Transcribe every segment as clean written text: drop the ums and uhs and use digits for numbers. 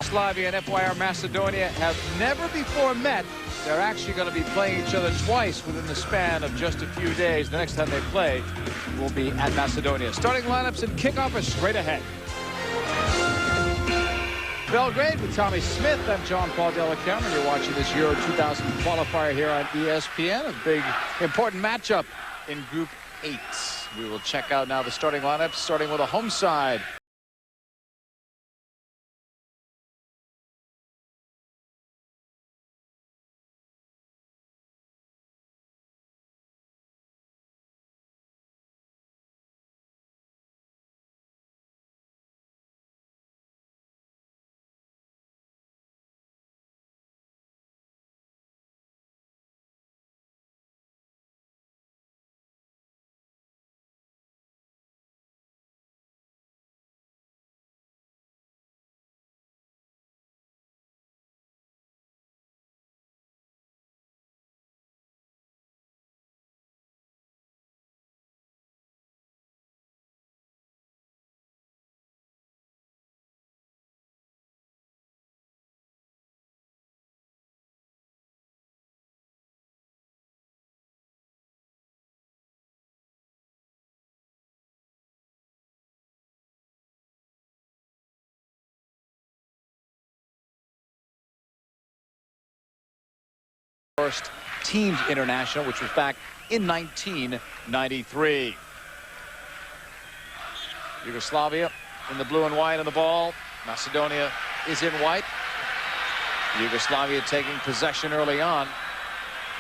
Yugoslavia and FYR Macedonia have never before met. They're actually going to be playing each other twice within the span of just a few days. The next time they play will be at Macedonia. Starting lineups and kickoff is straight ahead. Belgrade with Tommy Smith. I'm John Paul Della Cameron. You're watching this Euro 2000 qualifier here on ESPN. A big, important matchup in Group 8. We will check out now the starting lineups, starting with a home side. First teams international, which was back in 1993. Yugoslavia in the blue and white on the ball. Macedonia is in white. Yugoslavia taking possession early on.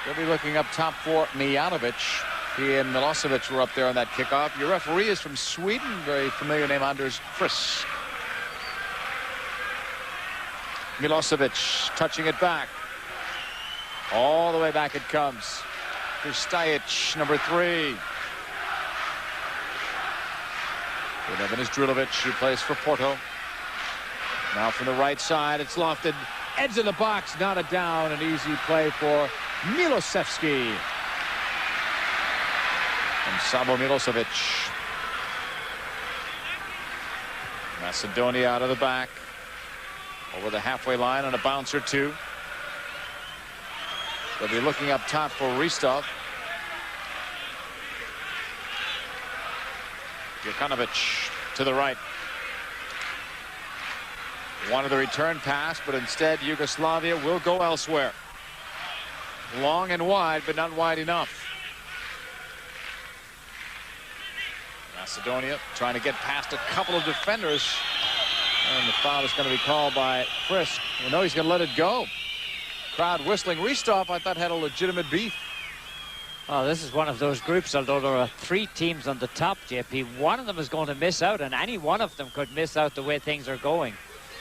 They'll be looking up top for Mijanovic. He and Milosevic were up there on that kickoff. Your referee is from Sweden, very familiar name, Anders Frisk. Milosevic touching it back. All the way back it comes. Here's Stajic, number 3. Good Evan is Drulovic, who plays for Porto. Now from the right side, it's lofted. Edge of the box, not a down. An easy play for Milosevski. And Savo Milosevic. Macedonia out of the back. Over the halfway line on a bounce or two. They'll be looking up top for Ristov. Jokanovic to the right. Wanted the return pass, but instead Yugoslavia will go elsewhere. Long and wide, but not wide enough. Macedonia trying to get past a couple of defenders. And the foul is going to be called by Frisk. Well, no, he's going to let it go. Crowd whistling. Ristov, I thought, had a legitimate beef. Oh, this is one of those groups, although there are 3 teams on the top, JP. One of them is going to miss out, and any one of them could miss out the way things are going.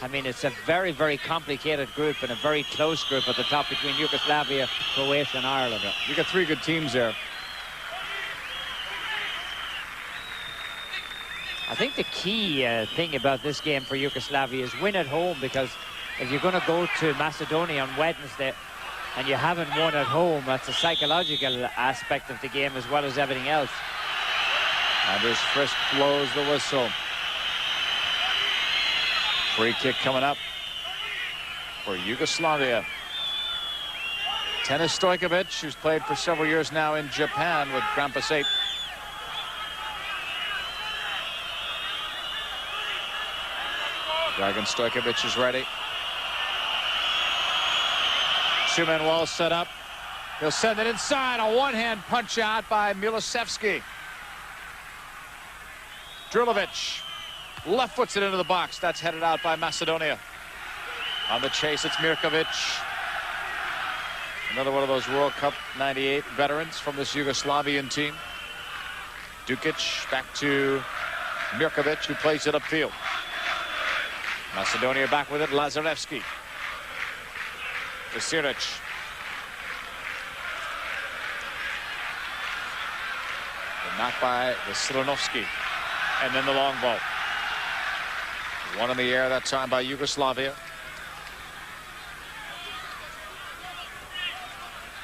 I mean, it's a very, very complicated group and a very close group at the top between Yugoslavia, Croatia, and Ireland. You got 3 good teams there. I think the key thing about this game for Yugoslavia is win at home, because if you're going to go to Macedonia on Wednesday and you haven't won at home, that's a psychological aspect of the game as well as everything else. Anders Frisk blows the whistle. Free kick coming up for Yugoslavia. Tenis Stojkovic, who's played for several years now in Japan with Grampus 8. Dragan Stojkovic is ready. 2-man wall set up. He'll send it inside. A one-hand punch out by Milosevski. Drulovic left foots it into the box. That's headed out by Macedonia. On the chase, it's Mirkovic. Another one of those World Cup '98 veterans from this Yugoslavian team. Dukic back to Mirkovic, who plays it upfield. Macedonia back with it. Lazarevski. Vasilic. Knocked by Vasilovsky. And then the long ball. One in the air that time by Yugoslavia.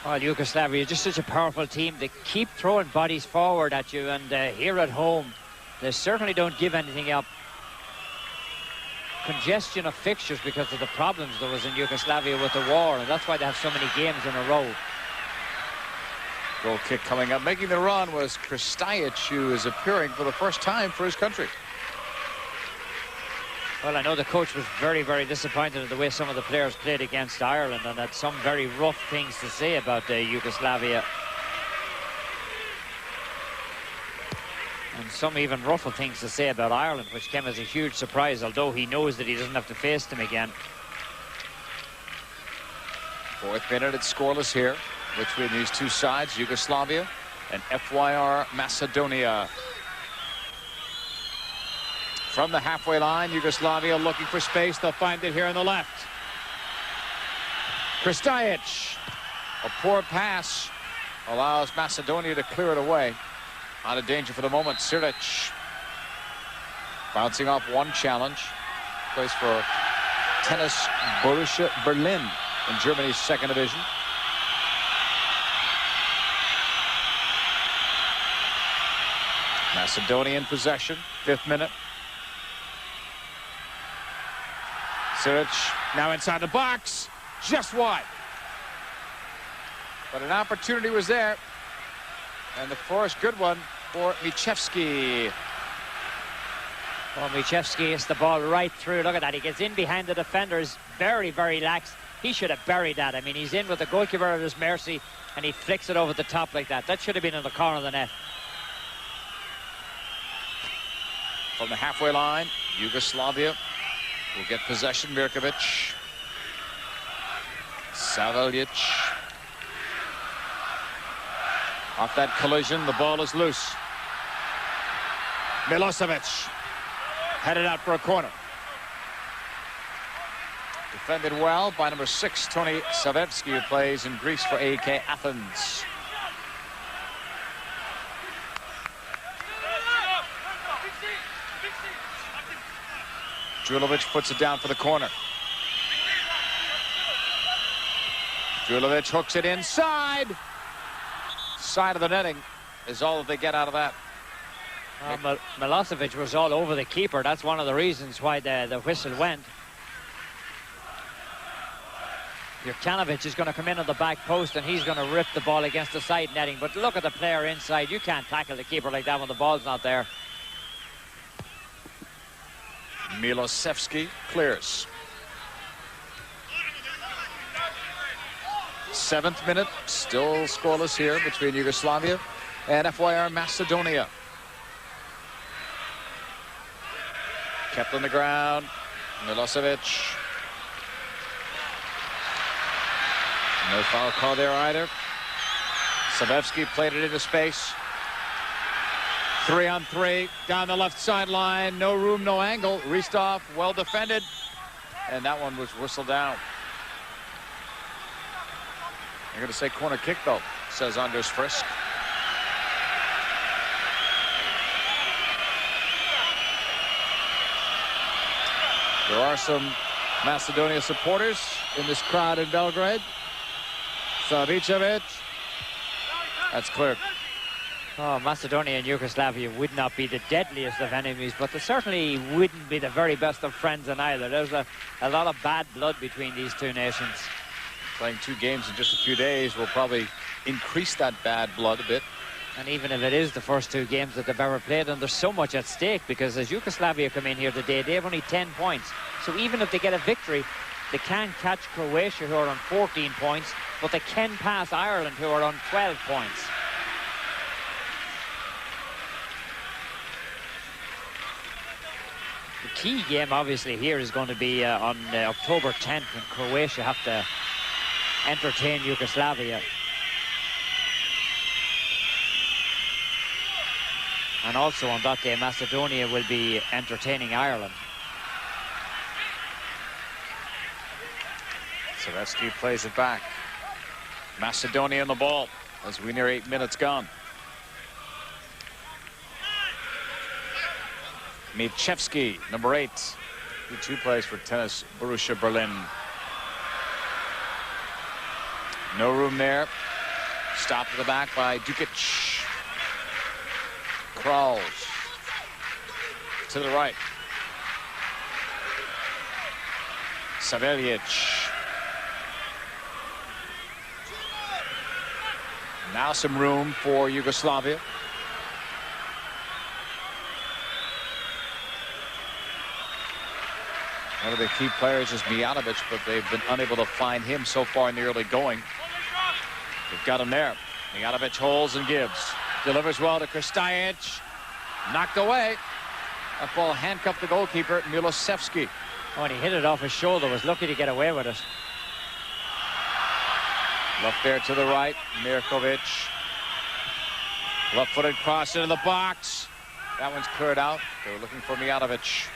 Well, Yugoslavia is just such a powerful team. They keep throwing bodies forward at you, and here at home, they certainly don't give anything up. congestion of fixtures because of the problems there was in Yugoslavia with the war, and that's why they have so many games in a row. Goal kick coming up. Making the run was Kristajic, who is appearing for the first time for his country. Well, I know the coach was very, very disappointed in the way some of the players played against Ireland and had some very rough things to say about Yugoslavia. And some even rougher things to say about Ireland, which came as a huge surprise, although he knows that he doesn't have to face them again. Fourth minute, it's scoreless here between these two sides, Yugoslavia and FYR Macedonia. From the halfway line, Yugoslavia looking for space. They'll find it here on the left. Kristajic, a poor pass, allows Macedonia to clear it away. Out of danger for the moment. Siric bouncing off one challenge. Plays for Tennis Borussia Berlin in Germany's second division. Macedonian possession, 5th minute. Siric now inside the box, just wide. But an opportunity was there. And the first good one for Michevsky. Well, Michevsky hits the ball right through. Look at that. He gets in behind the defenders. Very, very lax. He should have buried that. I mean, he's in with the goalkeeper at his mercy, and he flicks it over the top like that. That should have been in the corner of the net. From the halfway line, Yugoslavia will get possession. Mirkovic. Savelic. Off that collision, the ball is loose. Milosevic headed out for a corner. Defended well by number 6, Tony Savevsky, who plays in Greece for AEK Athens. Julovic puts it down for the corner. Julovic hooks it inside. Side of the netting is all that they get out of that. Milosevic was all over the keeper. That's one of the reasons why the whistle went. Jurkanovic is going to come in on the back post, and he's going to rip the ball against the side netting. But look at the player inside. You can't tackle the keeper like that when the ball's not there. Milosevsky clears. 7th minute, still scoreless here between Yugoslavia and FYR Macedonia. Kept on the ground, Milosevic. No foul call there either. Savevsky played it into space. 3-on-3 down the left sideline. No room, no angle. Ristov well defended, and that one was whistled down. I'm going to say corner kick, though, says Anders Frisk. There are some Macedonia supporters in this crowd in Belgrade. Savicevic. That's clear. Oh, Macedonia and Yugoslavia would not be the deadliest of enemies, but they certainly wouldn't be the very best of friends in either. There's a lot of bad blood between these two nations. Playing 2 games in just a few days will probably increase that bad blood a bit. And even if it is the first 2 games that they've ever played, and there's so much at stake, because as Yugoslavia come in here today, they have only 10 points. So even if they get a victory, they can't catch Croatia, who are on 14 points, but they can pass Ireland, who are on 12 points. The key game, obviously, here is going to be on October 10th, when Croatia have to entertain Yugoslavia. And also on that day, Macedonia will be entertaining Ireland. Savevsky plays it back. Macedonia in the ball as we near 8 minutes gone. Michevsky, number 8. He too plays for Tennis Borussia Berlin. No room there. Stopped at the back by Dukic. Crawls to the right. Saveljic. Now some room for Yugoslavia. One of the key players is Mijanovic, but they've been unable to find him so far in the early going. They've got him there. Mijanovic holds and gives. Delivers well to Kristajic. Knocked away. That ball handcuffed the goalkeeper, Milosevski. Oh, and he hit it off his shoulder. Was lucky to get away with it. Left there to the right, Mirkovic. Left-footed cross into the box. That one's cleared out. They were looking for Mijanovic.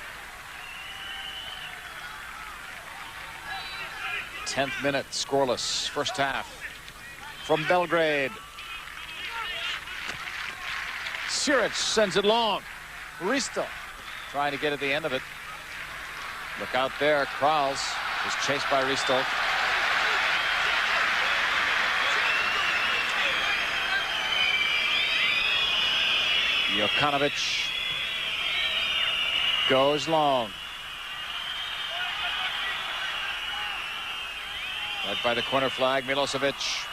10th minute, scoreless, first half. From Belgrade. Siric sends it long. Risto trying to get at the end of it. Look out there, Krals is chased by Risto. Jokanovic goes long. Led by the corner flag, Milosevic.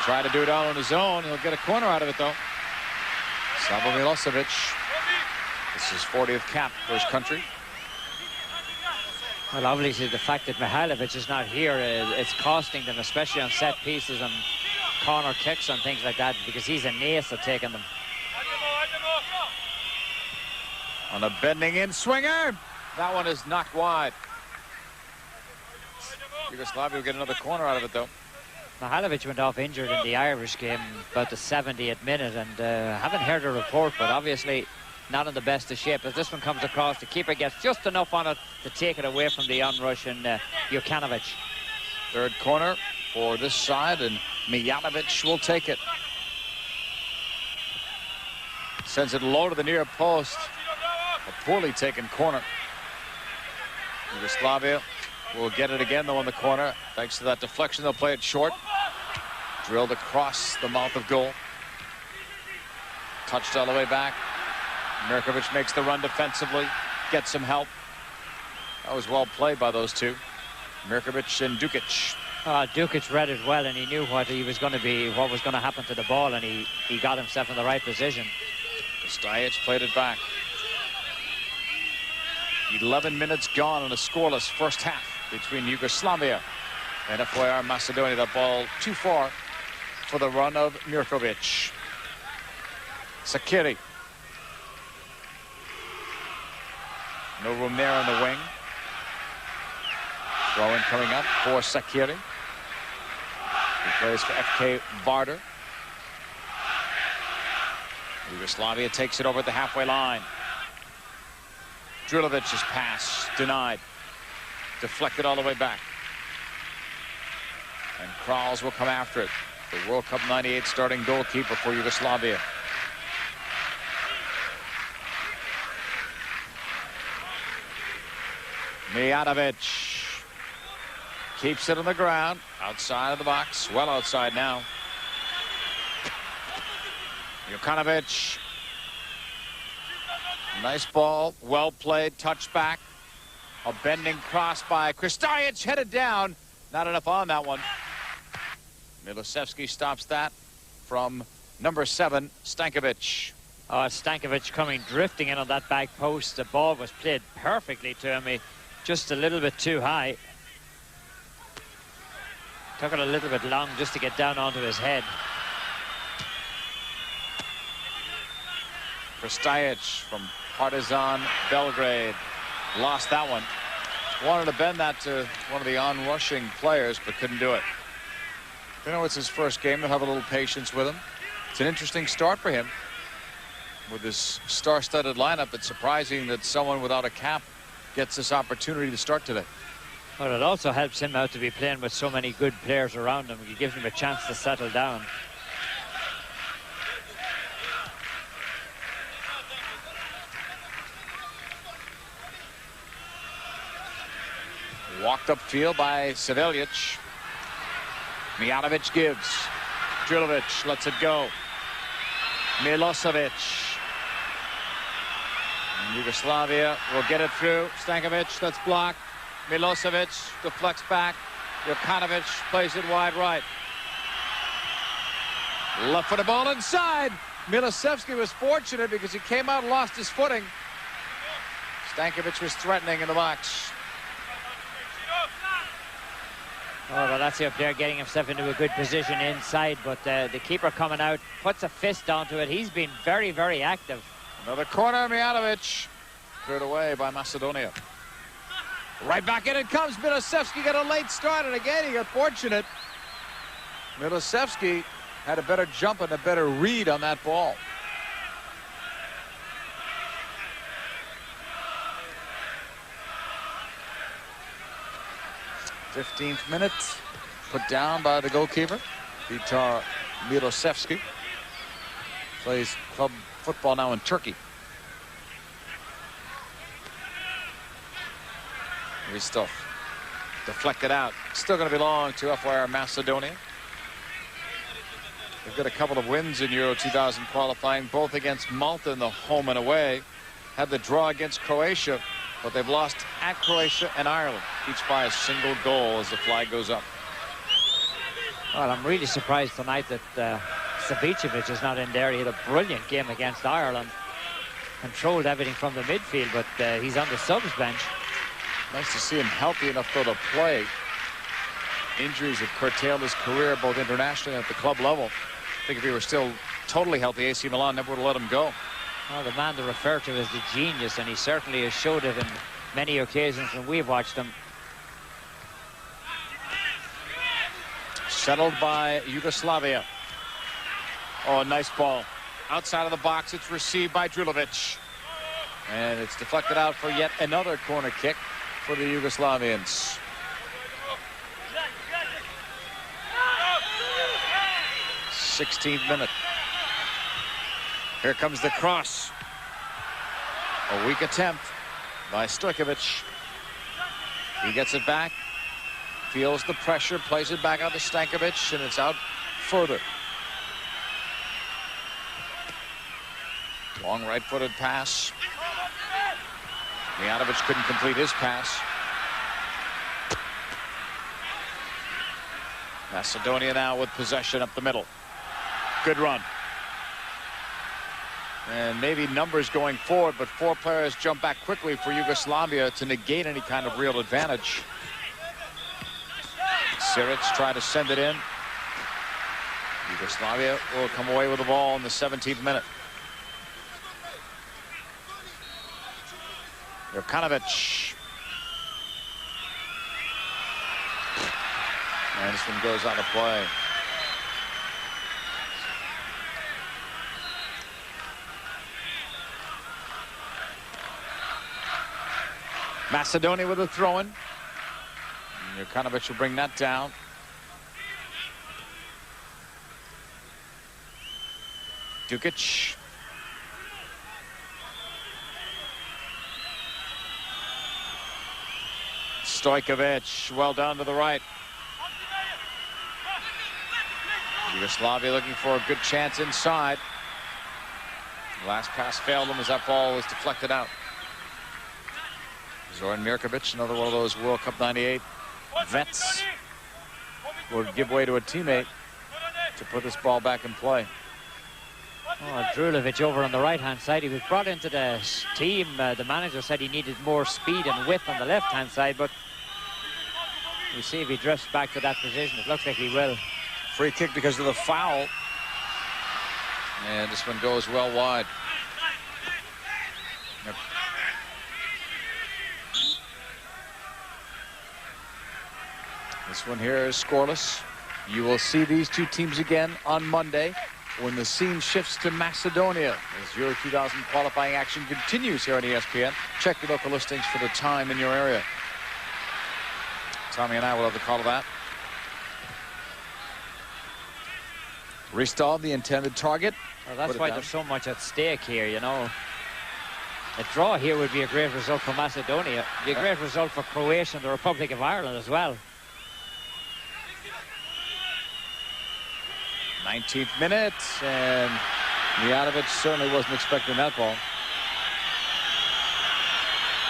Try to do it all on his own. He'll get a corner out of it, though. Savo Milosevic. This is his 40th cap for his country. Well, obviously, the fact that Mihailovic is not here, it's costing them, especially on set pieces and corner kicks and things like that, because he's an ace at taking them. On a bending in swinger. That one is knocked wide. Yugoslavia will get another corner out of it, though. Mihailovic went off injured in the Irish game about the 70th minute, and haven't heard a report, but obviously not in the best of shape. As this one comes across, the keeper gets just enough on it to take it away from the onrushing Jokanovic. Third corner for this side, and Mijanovic will take it. Sends it low to the near post. A poorly taken corner. Yugoslavia will get it again, though, in the corner. Thanks to that deflection, they'll play it short. Drilled across the mouth of goal. Touched all the way back. Mirkovic makes the run defensively. Gets some help. That was well played by those two. Mirkovic and Dukic. Dukic read it well, and he knew what was going to happen to the ball, and he got himself in the right position. Kristajic played it back. 11 minutes gone in a scoreless first half between Yugoslavia and apoyar Macedonia. That ball too far for the run of Mirkovic. Sakiri. No room there on the wing. Throw-in coming up for Sakiri. He plays for FK Vardar. Yugoslavia takes it over at the halfway line. Drilovic's pass denied. Deflected all the way back. And Krals will come after it. The World Cup '98 starting goalkeeper for Yugoslavia. Mijanovic keeps it on the ground, outside of the box, well outside now. Jokanovic. Nice ball, well played, touchback. A bending cross by Kristajic, headed down. Not enough on that one. Milosevski stops that from number 7, Stankovic. Stankovic coming drifting in on that back post. The ball was played perfectly to him. Just a little bit too high. Took it a little bit long just to get down onto his head. Kristajic from Partizan Belgrade lost that one. Wanted to bend that to one of the on-rushing players, but couldn't do it. You know, it's his first game. They'll have a little patience with him. It's an interesting start for him. With this star-studded lineup, it's surprising that someone without a cap gets this opportunity to start today. Well, it also helps him out to be playing with so many good players around him. It gives him a chance to settle down. Walked upfield by Saveljic. Mijanovic gives. Drilovic lets it go. Milosevic. And Yugoslavia will get it through. Stankovic, that's blocked. Milosevic deflects back. Jokanovic plays it wide right. Left footed ball inside. Milosevski was fortunate because he came out and lost his footing. Stankovic was threatening in the box. Oh, well, that's up there getting himself into a good position inside, but the keeper coming out puts a fist onto it. He's been very, very active. Another corner, Mijanovic. Cleared away by Macedonia. Right back in it comes. Milosevski got a late start, and again he got fortunate. Milosevski had a better jump and a better read on that ball. '15th minute, put down by the goalkeeper, Vitar Milosevski. Plays club football now in Turkey. Ristov deflected out. Still going to belong to FYR Macedonia. They've got a couple of wins in Euro 2000 qualifying, both against Malta in the home and away. Had the draw against Croatia, but they've lost at Croatia and Ireland, each by a single goal as the flag goes up. Well, I'm really surprised tonight that Savicevic is not in there. He had a brilliant game against Ireland. Controlled everything from the midfield, but he's on the subs bench. Nice to see him healthy enough, though, to play. Injuries have curtailed his career, both internationally and at the club level. I think if he were still totally healthy, AC Milan never would have let him go. Well, the man to refer to as the genius, and he certainly has showed it in many occasions when we've watched him. Settled by Yugoslavia. Oh, nice ball. Outside of the box, it's received by Drulovic. And it's deflected out for yet another corner kick for the Yugoslavians. '16th minute. Here comes the cross. A weak attempt by Stojkovic. He gets it back. Feels the pressure, plays it back out to Stankovic, and it's out further. Long right-footed pass. Mijanovic couldn't complete his pass. Macedonia now with possession up the middle. Good run. And maybe numbers going forward, but 4 players jump back quickly for Yugoslavia to negate any kind of real advantage. Siric tried to send it in. Yugoslavia will come away with the ball in the 17th minute. Jokanovic. And this one goes out of play. Macedonia with a throw-in. Jokanovic will bring that down. Dukic. Stojkovic, well down to the right. Yugoslavia looking for a good chance inside. Last pass failed them as that ball was deflected out. Zoran Mirkovic, another one of those World Cup '98 vets, would give way to a teammate to put this ball back in play. Oh, Drulovic over on the right-hand side. He was brought into the team. The manager said he needed more speed and width on the left-hand side, but we'll see if he drifts back to that position. It looks like he will. Free kick because of the foul. And this one goes well wide. Yep. This one here is scoreless. You will see these two teams again on Monday when the scene shifts to Macedonia as Euro 2000 qualifying action continues here on ESPN. Check your local listings for the time in your area. Tommy and I will have the call of that. Ristov, the intended target. Well, that's why there's so much at stake here, you know. A draw here would be a great result for Macedonia. It'd be a great result for Croatia and the Republic of Ireland as well. 19th minute, and Mijanovic certainly wasn't expecting that ball.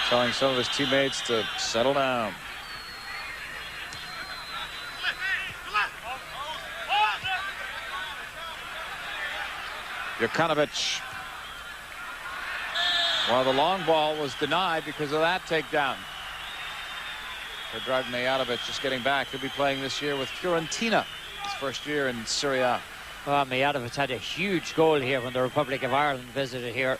Telling some of his teammates to settle down. Jokanovic. Well, the long ball was denied because of that takedown. Predrag Mijatovic just getting back. He'll be playing this year with Fiorentina. His first year in Serie A. Well, Mijatovic had a huge goal here when the Republic of Ireland visited here.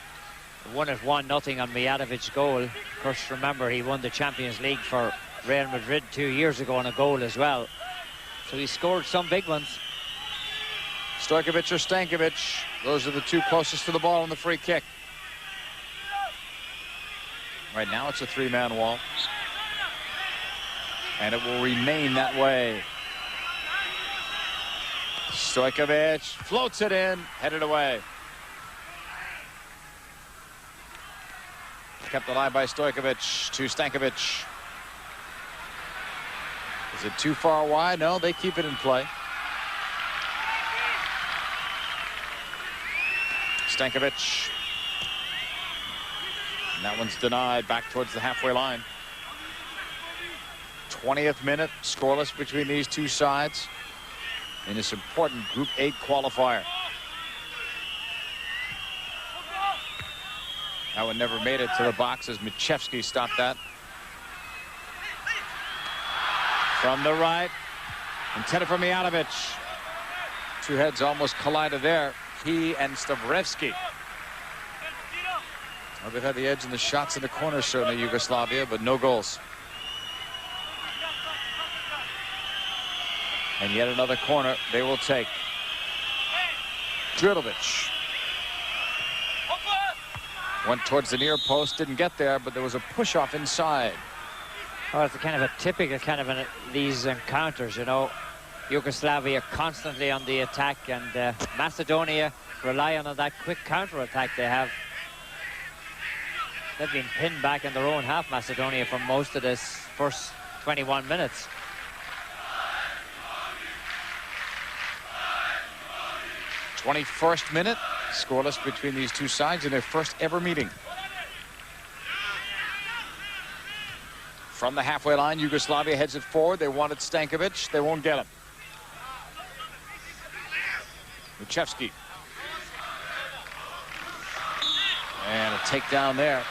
Won it 1-0 on Mijatovic's goal. Of course, remember, he won the Champions League for Real Madrid 2 years ago on a goal as well. So he scored some big ones. Stojkovic or Stankovic. Those are the two closest to the ball on the free kick. Right now it's a three-man wall. And it will remain that way. Stojkovic floats it in, headed away. Kept alive by Stojkovic to Stankovic. Is it too far wide? No, they keep it in play. Stankovic. And that one's denied back towards the halfway line. 20th minute, scoreless between these two sides in this important Group 8 qualifier. That one never made it to the box as Michevsky stopped that. From the right, intended for Mijatovic. Two heads almost collided there. He and Stavrevski. Well, they've had the edge in the shots in the corner, certainly, Yugoslavia, but no goals. And yet another corner they will take. Djurdovic. Went towards the near post, didn't get there, but there was a push-off inside. Well, it's kind of a typical kind of these encounters, you know. Yugoslavia constantly on the attack, and Macedonia relying on that quick counter-attack they have. They've been pinned back in their own half, Macedonia, for most of this first 21 minutes. '21st minute, scoreless between these two sides in their first ever meeting. From the halfway line, Yugoslavia heads it forward. They wanted Stankovic. They won't get him. Michevsky. And a takedown there.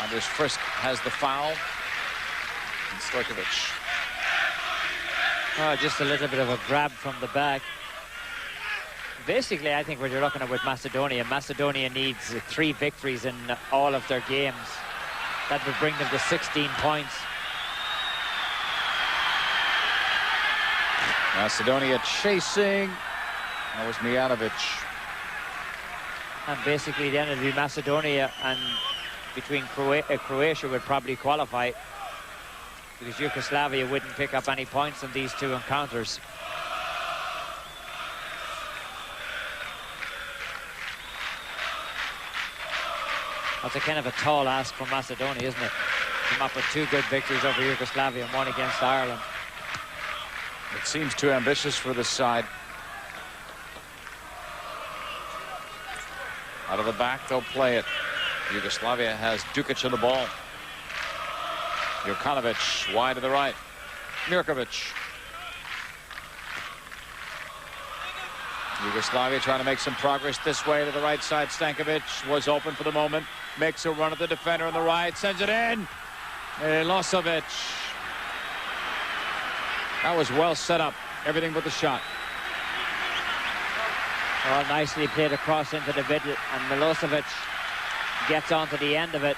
Anders Frisk has the foul. And Stojkovic. Oh, just a little bit of a grab from the back. Basically, I think what you're looking at with Macedonia, Macedonia needs 3 victories in all of their games. That would bring them to 16 points. Macedonia chasing. That was Mijatovic. And basically then it'll be Macedonia, and between Croatia would probably qualify, because Yugoslavia wouldn't pick up any points in these two encounters. That's a kind of a tall ask for Macedonia, isn't it? Come up with 2 good victories over Yugoslavia and 1 against Ireland. It seems too ambitious for this side. Out of the back, they'll play it. Yugoslavia has Dukic on the ball. Jokanovic wide to the right. Mirkovic. Yugoslavia trying to make some progress this way to the right side. Stankovic was open for the moment. Makes a run at the defender on the right. Sends it in. Milosevic. That was well set up. Everything but the shot. Well, nicely played across into the middle, and Milosevic gets onto the end of it.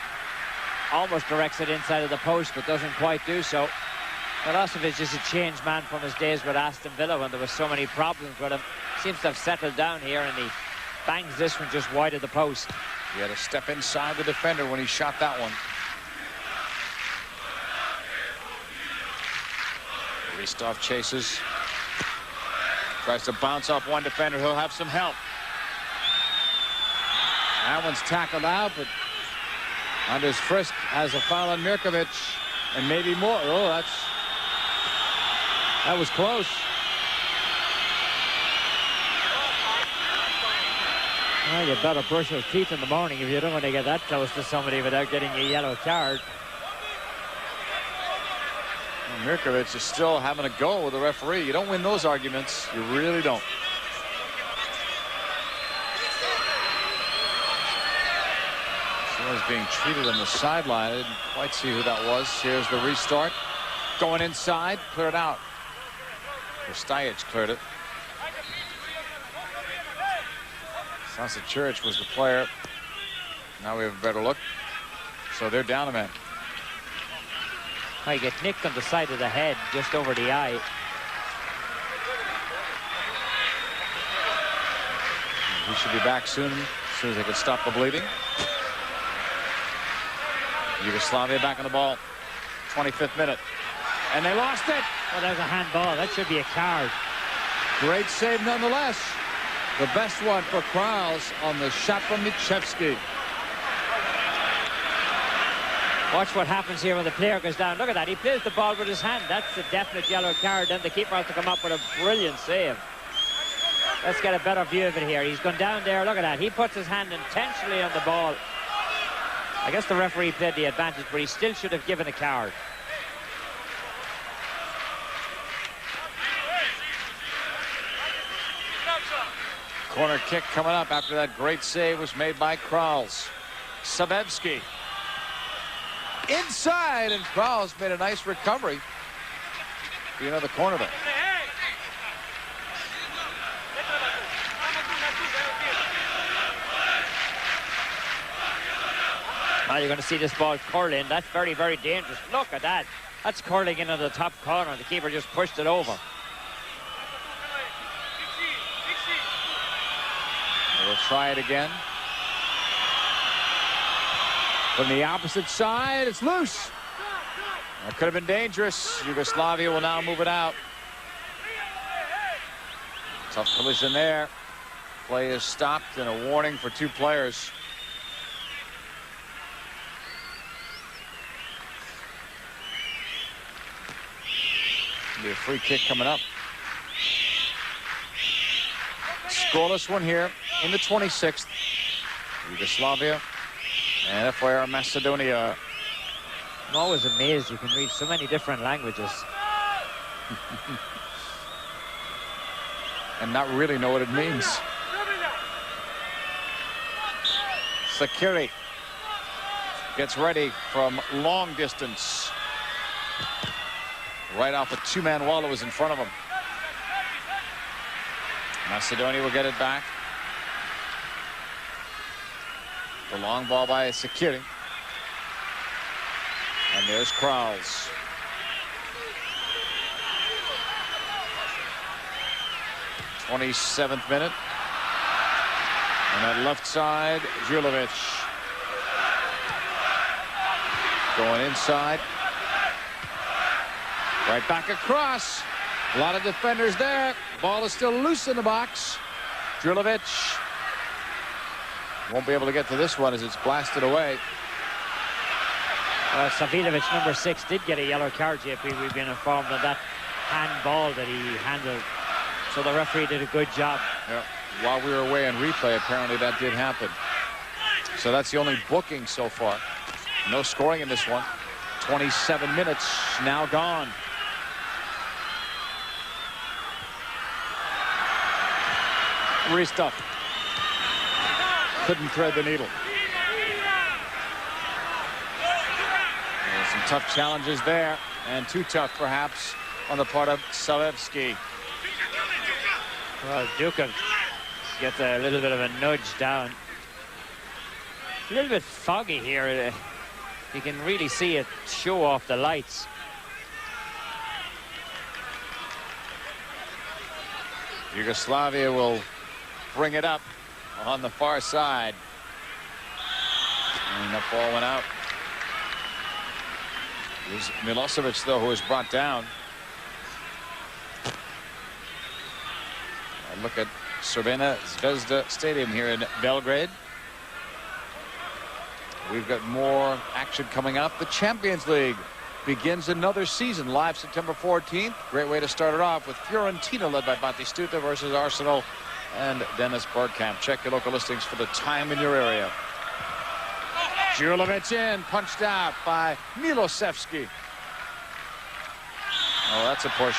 Almost directs it inside of the post, but doesn't quite do so. Milosevic is a changed man from his days with Aston Villa when there was so many problems with him. Seems to have settled down here, and he bangs this one just wide of the post. He had to step inside the defender when he shot that one. Ristov chases. Tries to bounce off one defender. He'll have some help. That one's tackled out, but Anders Frisk has a foul on Mirkovic, and maybe more. Oh, that was close. Well, you better brush your teeth in the morning if you don't want to get that close to somebody without getting a yellow card. Well, Mirkovic is still having a go with the referee. You don't win those arguments. You really don't. was being treated on the sideline. I didn't quite see who that was. Here's the restart. Going inside, cleared out. Stojic cleared it. Sasachurich was the player. Now we have a better look. So they're down a man. I get nicked on the side of the head, just over the eye. He should be back soon as they can stop the bleeding. Yugoslavia back on the ball. 25th minute. And they lost it. Well, there's a handball. That should be a card. Great save nonetheless. The best one for Krals on the shot from Michevsky. Watch what happens here when the player goes down. Look at that. He plays the ball with his hand. That's a definite yellow card. Then the keeper has to come up with a brilliant save. Let's get a better view of it here. He's gone down there. Look at that. He puts his hand intentionally on the ball. I guess the referee played the advantage, but he still should have given a card. Corner kick coming up after that great save was made by Krals. Savevsky. Inside, and Krals made a nice recovery. Be another corner there. Now you're going to see this ball curling. That's very, very dangerous. Look at that. That's curling into the top corner. The keeper just pushed it over. We'll try it again. From the opposite side, it's loose. That could have been dangerous. Yugoslavia will now move it out. Tough collision there. Play is stopped and a warning for two players. Be a free kick coming up. Scoreless one here in the 26th. Yugoslavia and FYR Macedonia. I'm always amazed you can read so many different languages. And not really know what it means. Sakiri gets ready from long distance. Right off a two-man wall that was in front of him. Macedonia will get it back. The long ball by Sakiri. And there's Krals. '27th minute. On that left side, Julovic. Going inside. Right back across. A lot of defenders there. Ball is still loose in the box. Julovic won't be able to get to this one as it's blasted away. Savilovic, number 6, did get a yellow card, JP. We've been informed of that handball that he handled. So the referee did a good job. Yeah. While we were away on replay, apparently that did happen. So that's the only booking so far. No scoring in this one. 27 minutes now gone. Restuff. Couldn't thread the needle. There's some tough challenges there, and too tough perhaps on the part of Savevsky. Well, Dukov gets a little bit of a nudge down. A little bit foggy here. You can really see it show off the lights. Yugoslavia will bring it up on the far side. And that ball went out. It was Milosevic, though, who was brought down. I look at Crvena Zvezda Stadium here in Belgrade. We've got more action coming up. The Champions League begins another season live September 14th. Great way to start it off with Fiorentina led by Batistuta versus Arsenal and Dennis Bergkamp. Check your local listings for the time in your area. Julovic in, punched out by Milosevsky. Oh, that's a push.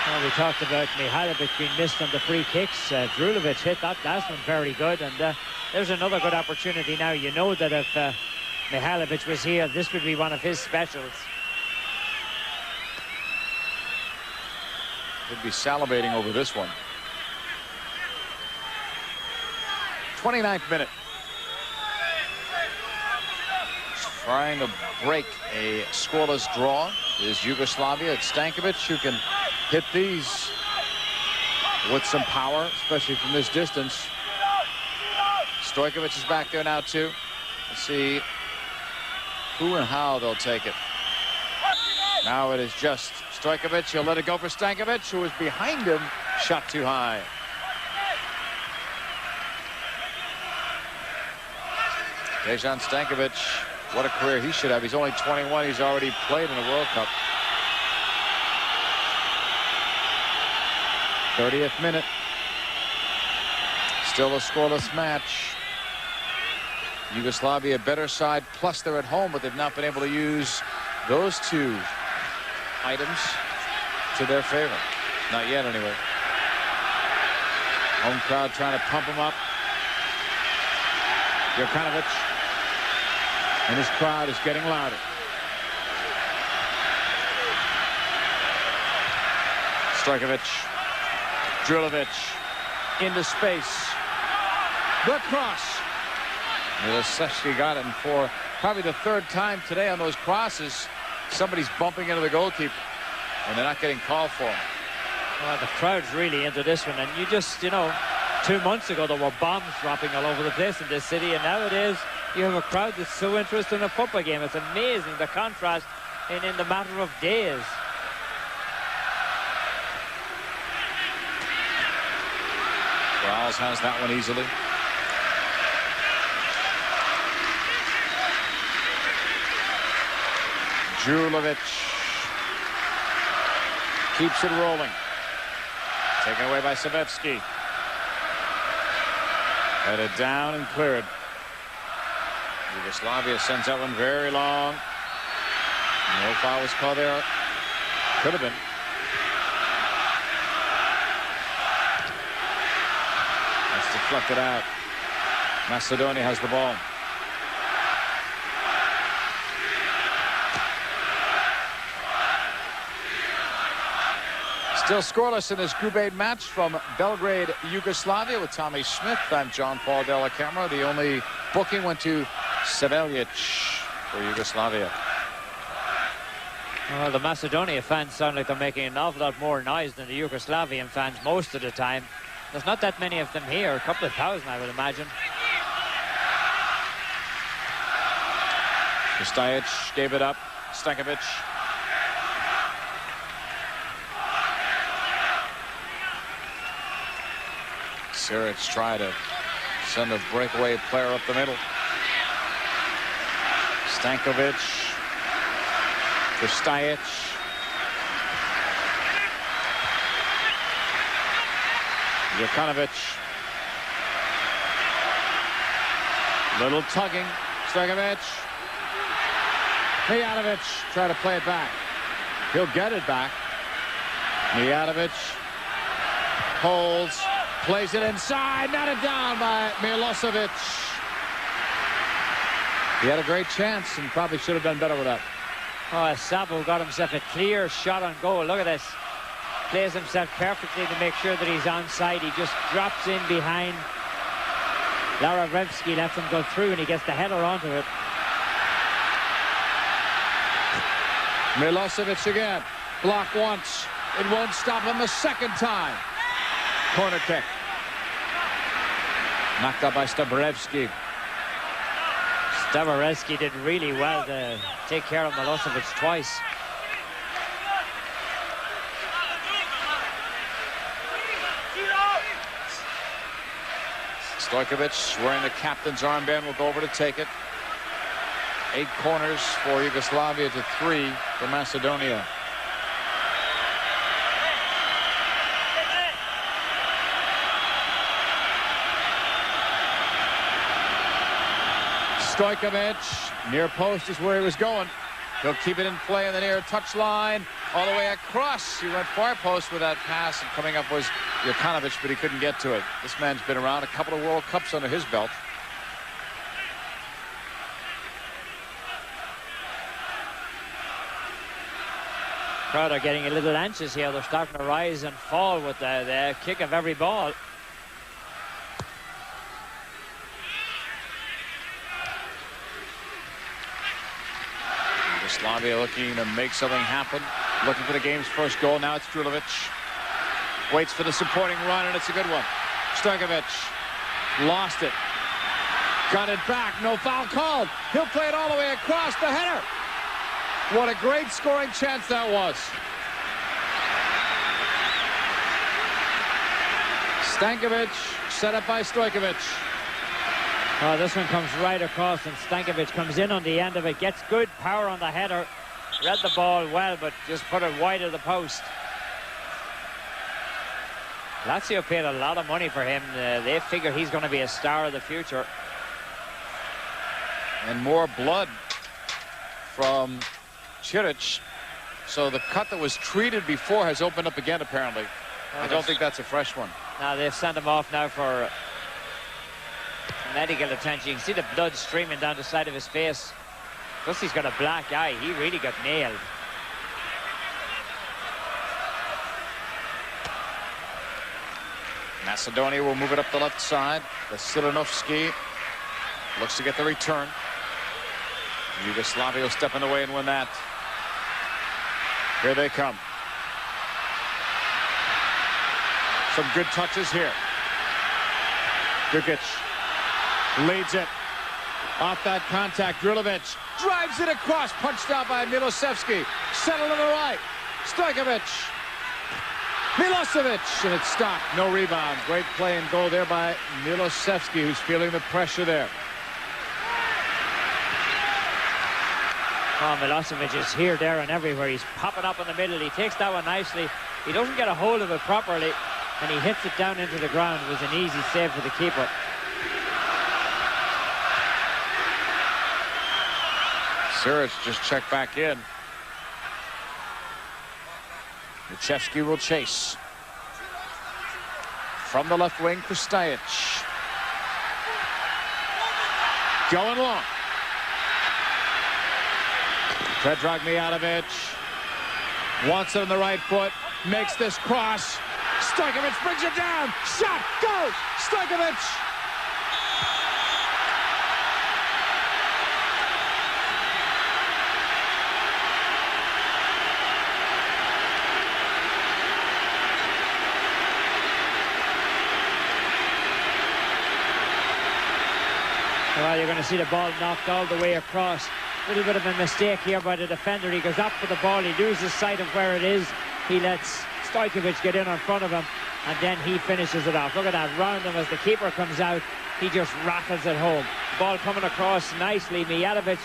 Well, we talked about Mihailovic being missed on the free kicks. Drulovic hit that last one very good, and there's another good opportunity now. You know that if Mihailovic was here, this would be one of his specials. He'd be salivating over this one. 29th minute. Trying to break a scoreless draw is Yugoslavia. It's Stankovic who can hit these with some power, especially from this distance. Stojkovic is back there now too. Let's see who and how they'll take it. Now it is just Stojkovic. He'll let it go for Stankovic, who is behind him. Shot too high. Dejan Stankovic, what a career he should have. He's only 21. He's already played in a World Cup. 30th minute. Still a scoreless match. Yugoslavia, better side, plus they're at home, but they've not been able to use those two items to their favor. Not yet, anyway. Home crowd trying to pump them up. Jurkanovic. And his crowd is getting louder. Stojkovic. Drulovic. Into space. The cross. Milosevsky got it, and for probably the third time today on those crosses, somebody's bumping into the goalkeeper, and they're not getting called for him. Well, the crowd's really into this one, and you just, you know, 2 months ago there were bombs dropping all over the place in this city, and nowadays you have a crowd that's so interested in a football game. It's amazing, the contrast in the matter of days. Rawls has that one easily. Drulovic keeps it rolling. Taken away by Savetsky. Headed down and cleared. Yugoslavia sends that one very long. No foul was called there. Could have been. That's deflected out. Macedonia has the ball. Still scoreless in this Group 8 match from Belgrade, Yugoslavia with Tommy Smith. I'm John Paul Della Camera. The only booking went to Seveljic for Yugoslavia. Well, the Macedonia fans sound like they're making an awful lot more noise than the Yugoslavian fans most of the time. There's not that many of them here, a couple of thousand, I would imagine. Stajic gave it up. Stankovic. Siric tried to send a breakaway player up the middle. Stankovic for Stajic. Jurkanovic. Little tugging. Stankovic. Mijatovic try to play it back. He'll get it back. Mijatovic holds. Plays it inside, knotted down by Milosevic. He had a great chance and probably should have done better with that. Oh, Sabo got himself a clear shot on goal. Look at this. Plays himself perfectly to make sure that he's onside. He just drops in behind. Lararevsky lets him go through and he gets the header onto it. Milosevic again. Block once. It won't stop him the second time. Corner kick. Knocked out by Stabarevsky. Stabarevsky did really well to take care of Milosevic twice. Stojkovic wearing the captain's armband will go over to take it. 8 corners for Yugoslavia to 3 for Macedonia. Stojkovic, near post is where he was going. He'll keep it in play in the near touchline. All the way across. He went far post with that pass, and coming up was Jokanovic, but he couldn't get to it. This man's been around, a couple of World Cups under his belt. Crowd are getting a little anxious here. They're starting to rise and fall with the kick of every ball. Yugoslavia looking to make something happen. Looking for the game's first goal. Now it's Drulovic. Waits for the supporting run, and it's a good one. Stojkovic lost it. Got it back. No foul called. He'll play it all the way across. The header. What a great scoring chance that was. Stankovic set up by Stojkovic. Oh, this one comes right across, and Stankovic comes in on the end of it. Gets good power on the header. Read the ball well, but just put it wide of the post. Lazio paid a lot of money for him. They figure he's going to be a star of the future. And more blood from Chiric. So the cut that was treated before has opened up again, apparently. I don't think that's a fresh one. Now they've sent him off now for medical attention. You can see the blood streaming down the side of his face. Plus he's got a black eye. He really got nailed. Macedonia will move it up the left side. Vasilovsky looks to get the return. Yugoslavia will step in the way and win that. Here they come. Some good touches here. Dukic leads it. Off that contact, Drulovic drives it across, punched out by Milosevsky. Settled on the right. Stojkovic. Milosevic, and it's stopped. No rebound. Great play and goal there by Milosevsky, who's feeling the pressure there. Oh, Milosevic is here, there, and everywhere. He's popping up in the middle. He takes that one nicely. He doesn't get a hold of it properly, and he hits it down into the ground. It was an easy save for the keeper. Siric just checked back in. Michevsky will chase. From the left wing, Kristajic. Going long. Predrag Mijatovic wants it on the right foot. Makes this cross. Stojkovic brings it down. Shot. Go. Stojkovic. Well, you're going to see the ball knocked all the way across. A little bit of a mistake here by the defender. He goes up for the ball. He loses sight of where it is. He lets Stojkovic get in front of him, and then he finishes it off. Look at that. Round him as the keeper comes out. He just rattles it home. Ball coming across nicely. Mijatovic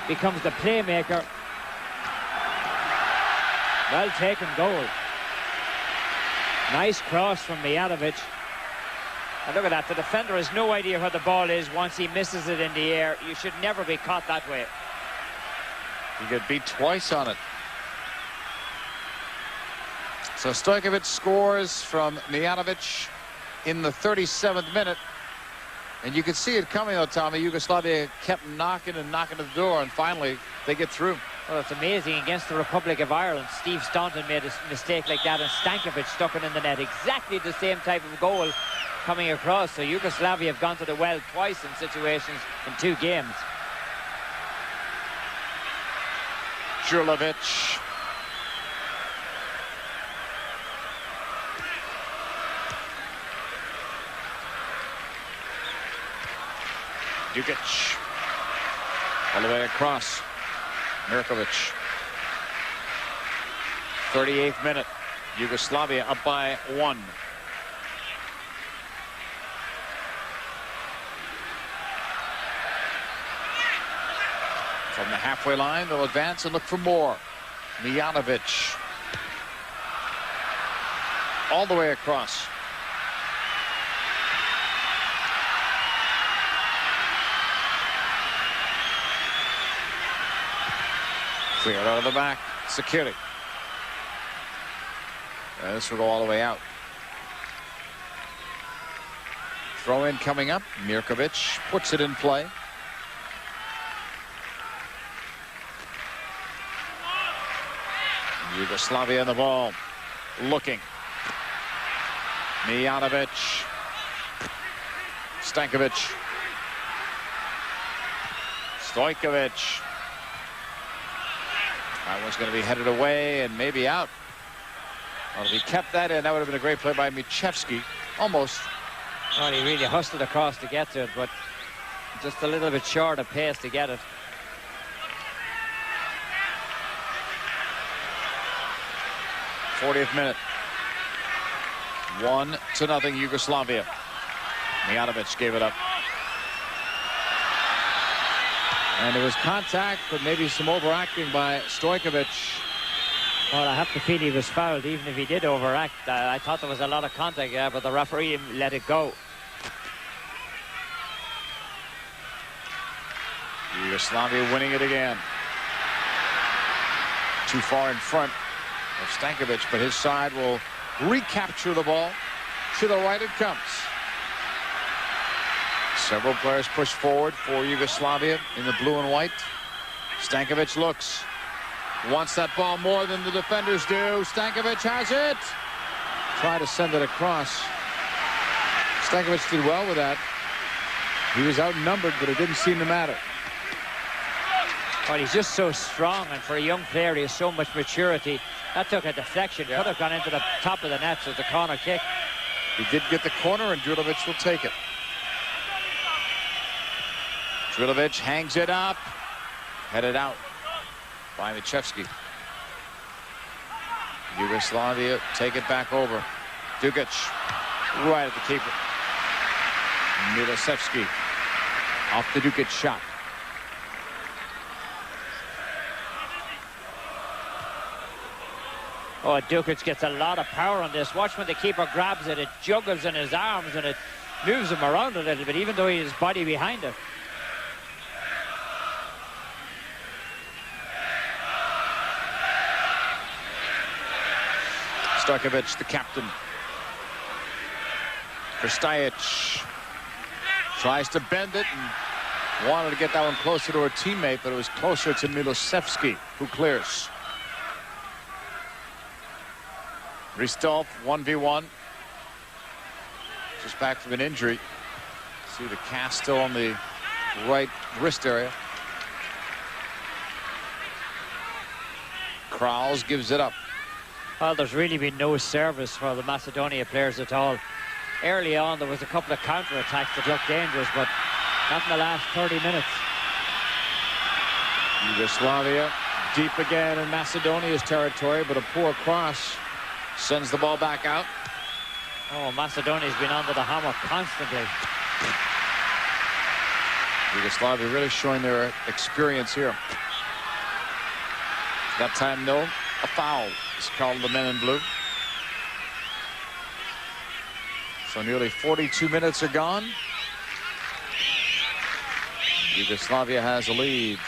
becomes the playmaker. Well taken goal. Nice cross from Mijatovic. And look at that. The defender has no idea where the ball is once he misses it in the air. You should never be caught that way. You get beat twice on it. So Stojkovic scores from Mijatovic in the 37th minute. And you could see it coming, though, Tommy. Yugoslavia kept knocking and knocking at the door, and finally they get through. Well, it's amazing. Against the Republic of Ireland, Steve Staunton made a mistake like that, and Stankovic stuck it in the net. Exactly the same type of goal coming across. So Yugoslavia have gone to the well twice in situations in 2 games. Drulovic. Dukic. All the way across. Mirkovic. 38th minute. Yugoslavia up by 1. From the halfway line, they'll advance and look for more. Mijatovic. All the way across. Cleared out of the back. Security. This will go all the way out. Throw in coming up. Mirkovic puts it in play. Yugoslavia in the ball. Looking. Mijanovic. Stankovic. Stojkovic. That one's going to be headed away and maybe out. Well, if he kept that in, that would have been a great play by Michevsky. Almost. Well, he really hustled across to get to it, but just a little bit short of pace to get it. '40th minute. 1-0 Yugoslavia. Mijanovic gave it up. And there was contact, but maybe some overacting by Stojkovic. Well, I have to feel he was fouled, even if he did overact. I thought there was a lot of contact there, but the referee let it go. Yugoslavia winning it again. Too far in front of Stankovic, but his side will recapture the ball. To the right it comes. Several players push forward for Yugoslavia in the blue and white. Stankovic looks. Wants that ball more than the defenders do. Stankovic has it. Try to send it across. Stankovic did well with that. He was outnumbered, but it didn't seem to matter. Well, he's just so strong, and for a young player, he has so much maturity. That took a deflection. Could have gone into the top of the net as the corner kick. He did get the corner, and Drulovic will take it. Drulovic hangs it up. Headed out by Michevsky. Yugoslavia take it back over. Dukic right at the keeper. Milosevski off the Dukic shot. Oh, Dukic gets a lot of power on this. Watch when the keeper grabs it. It juggles in his arms and it moves him around a little bit, even though he has his body behind it. Stojkovic, the captain. Krstajic tries to bend it and wanted to get that one closer to her teammate, but it was closer to Milosevski, who clears. Ristolf 1v1. Just back from an injury. See the cast still on the right wrist area. Kraus gives it up. Well, there's really been no service for the Macedonia players at all. Early on, there was a couple of counter-attacks that looked dangerous, but not in the last 30 minutes. Yugoslavia deep again in Macedonia's territory, but a poor cross sends the ball back out. Oh, Macedonia's been under the hammer constantly. Yugoslavia really showing their experience here. That time, no, a foul is called the men in blue. So nearly 42 minutes are gone. Yugoslavia has a lead.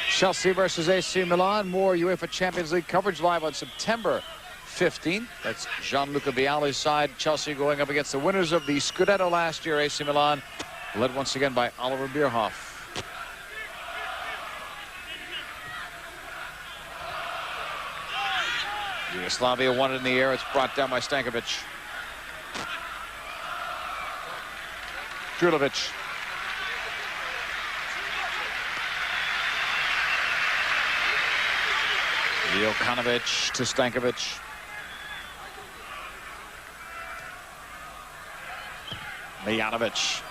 Chelsea versus AC Milan. More UEFA Champions League coverage live on September 15th. That's Gianluca Vialli's side. Chelsea going up against the winners of the Scudetto last year, AC Milan, led once again by Oliver Bierhoff. Yugoslavia won it in the air. It's brought down by Stankovic. Drulovic. Jokanovic to Stankovic. Mijanovic.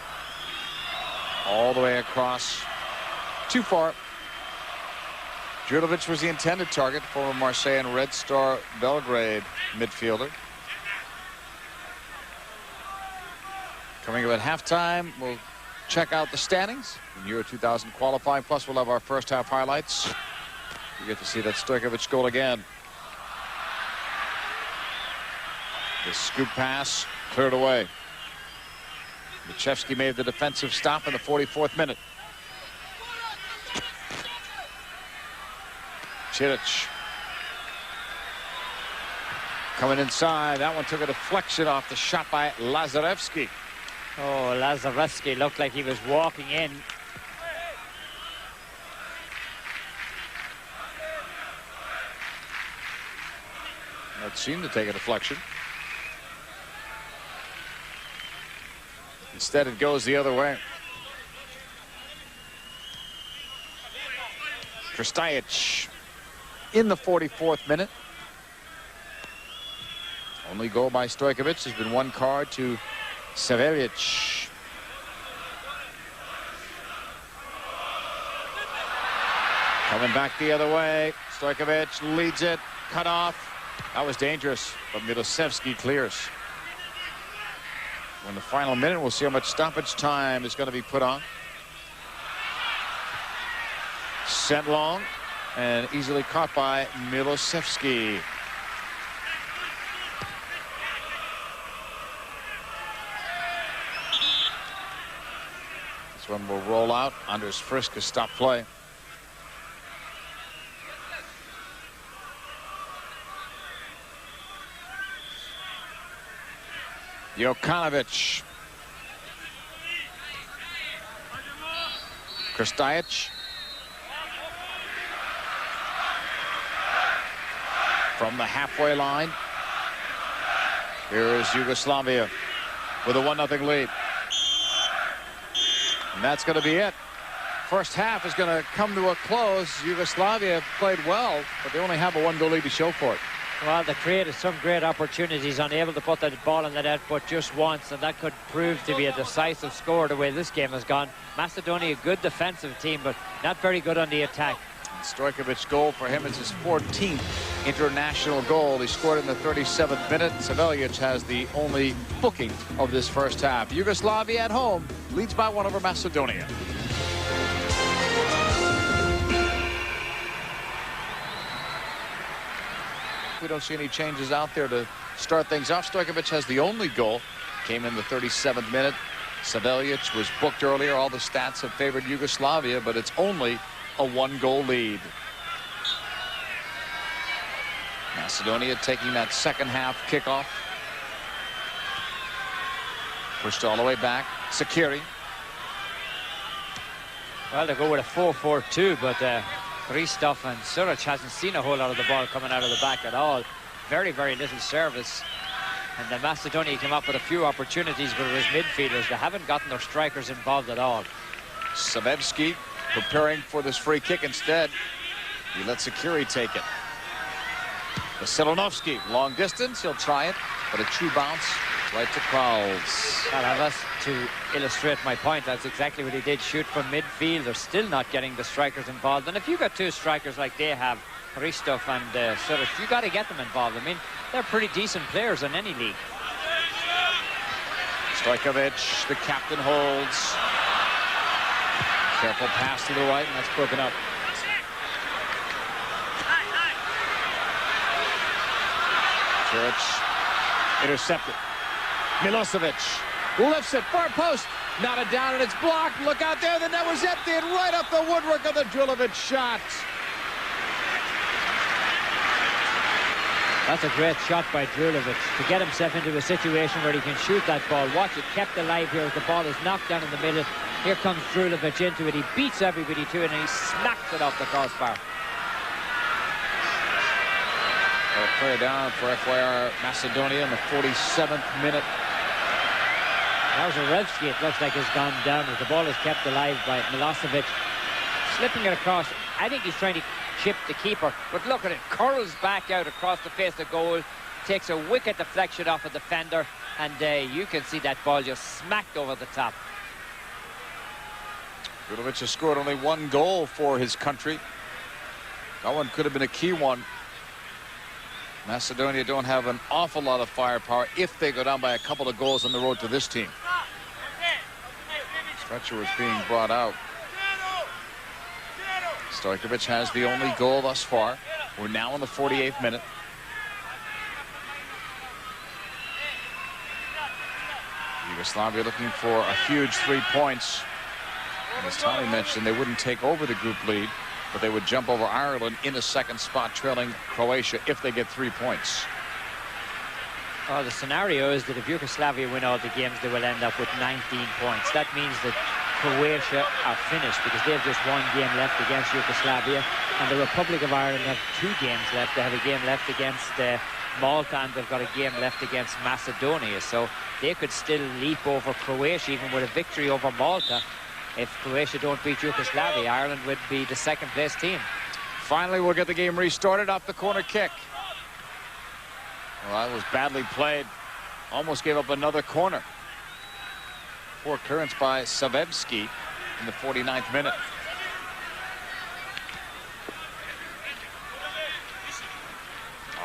All the way across. Too far. Drulovic was the intended target, former Marseille and Red Star Belgrade midfielder. Coming up at halftime, we'll check out the standings in Euro 2000 qualifying. Plus, we'll have our first half highlights. You get to see that Stojkovic goal again. The scoop pass cleared away. Machevsky made the defensive stop in the 44th minute. Cilic coming inside. That one took a deflection off the shot by Lazarevsky. Oh, Lazarevsky looked like he was walking in. That seemed to take a deflection. Instead, it goes the other way. Krstajic in the 44th minute. Only goal by Stojkovic. There's been one card to Saveljic. Coming back the other way. Stojkovic leads it. Cut off. That was dangerous, but Milosevsky clears. In the final minute, we'll see how much stoppage time is going to be put on. Sent long and easily caught by Milosevsky. This one will roll out. Anders Frisk has stopped play. Jokanovic. Krstajic. From the halfway line. Here is Yugoslavia with a 1-0 lead. And that's going to be it. First half is going to come to a close. Yugoslavia played well, but they only have a 1-goal lead to show for it. Well, they created some great opportunities, unable to put that ball in the net but just once, and that could prove to be a decisive score the way this game has gone. Macedonia, a good defensive team, but not very good on the attack. Stojkovic's goal for him is his 14th international goal. He scored in the 37th minute. Saveljic has the only booking of this first half. Yugoslavia at home leads by 1 over Macedonia. We don't see any changes out there to start things off. Stojkovic has the only goal. Came in the 37th minute. Saveljic was booked earlier. All the stats have favored Yugoslavia, but it's only a 1-goal lead. Macedonia taking that second half kickoff. Pushed all the way back. Sakiri. Well, they go with a 4-4-2, but Hristov and Suric hasn't seen a whole lot of the ball coming out of the back at all. Very, very little service. And the Macedonia came up with a few opportunities, but it was midfielders. They haven't gotten their strikers involved at all. Savevsky preparing for this free kick instead. He let Sakiri take it. Vasilovsky, long distance. He'll try it, but a true bounce right to Krauls. Well, that's to illustrate my point. That's exactly what he did. Shoot from midfield. They're still not getting the strikers involved. And if you've got two strikers like they have, Hristov and Suric, you got to get them involved. I mean, they're pretty decent players in any league. Stojkovic, the captain, holds. Careful pass to the right, and that's broken up. Suric intercepted. Milosevic lifts it, far post, knotted down, and it's blocked. Look out there, the net was empty, and right up the woodwork of the Drulovic shot. That's a great shot by Drulovic to get himself into a situation where he can shoot that ball. Watch it, kept alive here as the ball is knocked down in the middle. Here comes Drulovic into it. He beats everybody to it, and he smacks it off the crossbar. They'll play down for FYR Macedonia in the 47th minute. Lazarevsky, it looks like, has gone down as the ball is kept alive by Milosevic. Slipping it across. I think he's trying to chip the keeper, but look at it. Curls back out across the face of goal. Takes a wicked deflection off a defender, and you can see that ball just smacked over the top. Drulovic has scored only 1 goal for his country. That one could have been a key one. Macedonia don't have an awful lot of firepower if they go down by a couple of goals on the road to this team. Stretcher was being brought out. Stojkovic has the only goal thus far. We're now in the 48th minute. Yugoslavia looking for a huge 3 points. And as Tommy mentioned, they wouldn't take over the group lead, but they would jump over Ireland in a second spot, trailing Croatia if they get 3 points. Oh, the scenario is that if Yugoslavia win all the games, they will end up with 19 points. That means that Croatia are finished because they have just 1 game left against Yugoslavia, and the Republic of Ireland have 2 games left. They have a game left against Malta, and they've got a game left against Macedonia. So they could still leap over Croatia even with a victory over Malta. If Croatia don't beat Yugoslavia, Ireland would be the second place team. Finally, we'll get the game restarted off the corner kick. Well, that was badly played. Almost gave up another corner. Poor clearance by Savevsky in the 49th minute.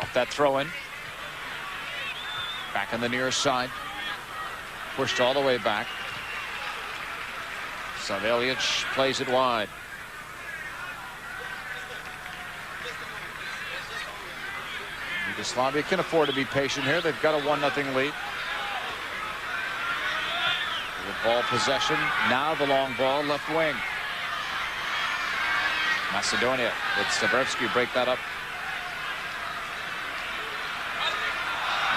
Off that throw-in. Back on the near side. Pushed all the way back. Savelic plays it wide. Yugoslavia can afford to be patient here. They've got a 1-0 lead. The ball possession. Now the long ball left wing. Macedonia with Stavrovsky break that up.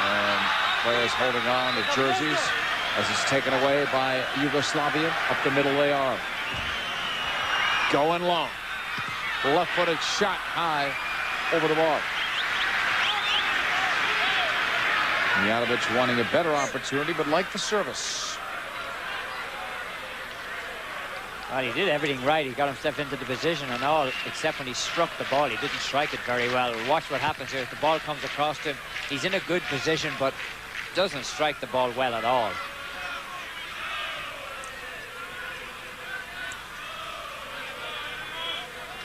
And players holding on to jerseys as it's taken away by Yugoslavia. Up the middle they are. Going long. Left-footed shot high over the bar. Mijatovic wanting a better opportunity, but liked the service. Well, he did everything right. He got himself into the position and all, except when he struck the ball. He didn't strike it very well. Watch what happens here. If the ball comes across to him, he's in a good position, but doesn't strike the ball well at all.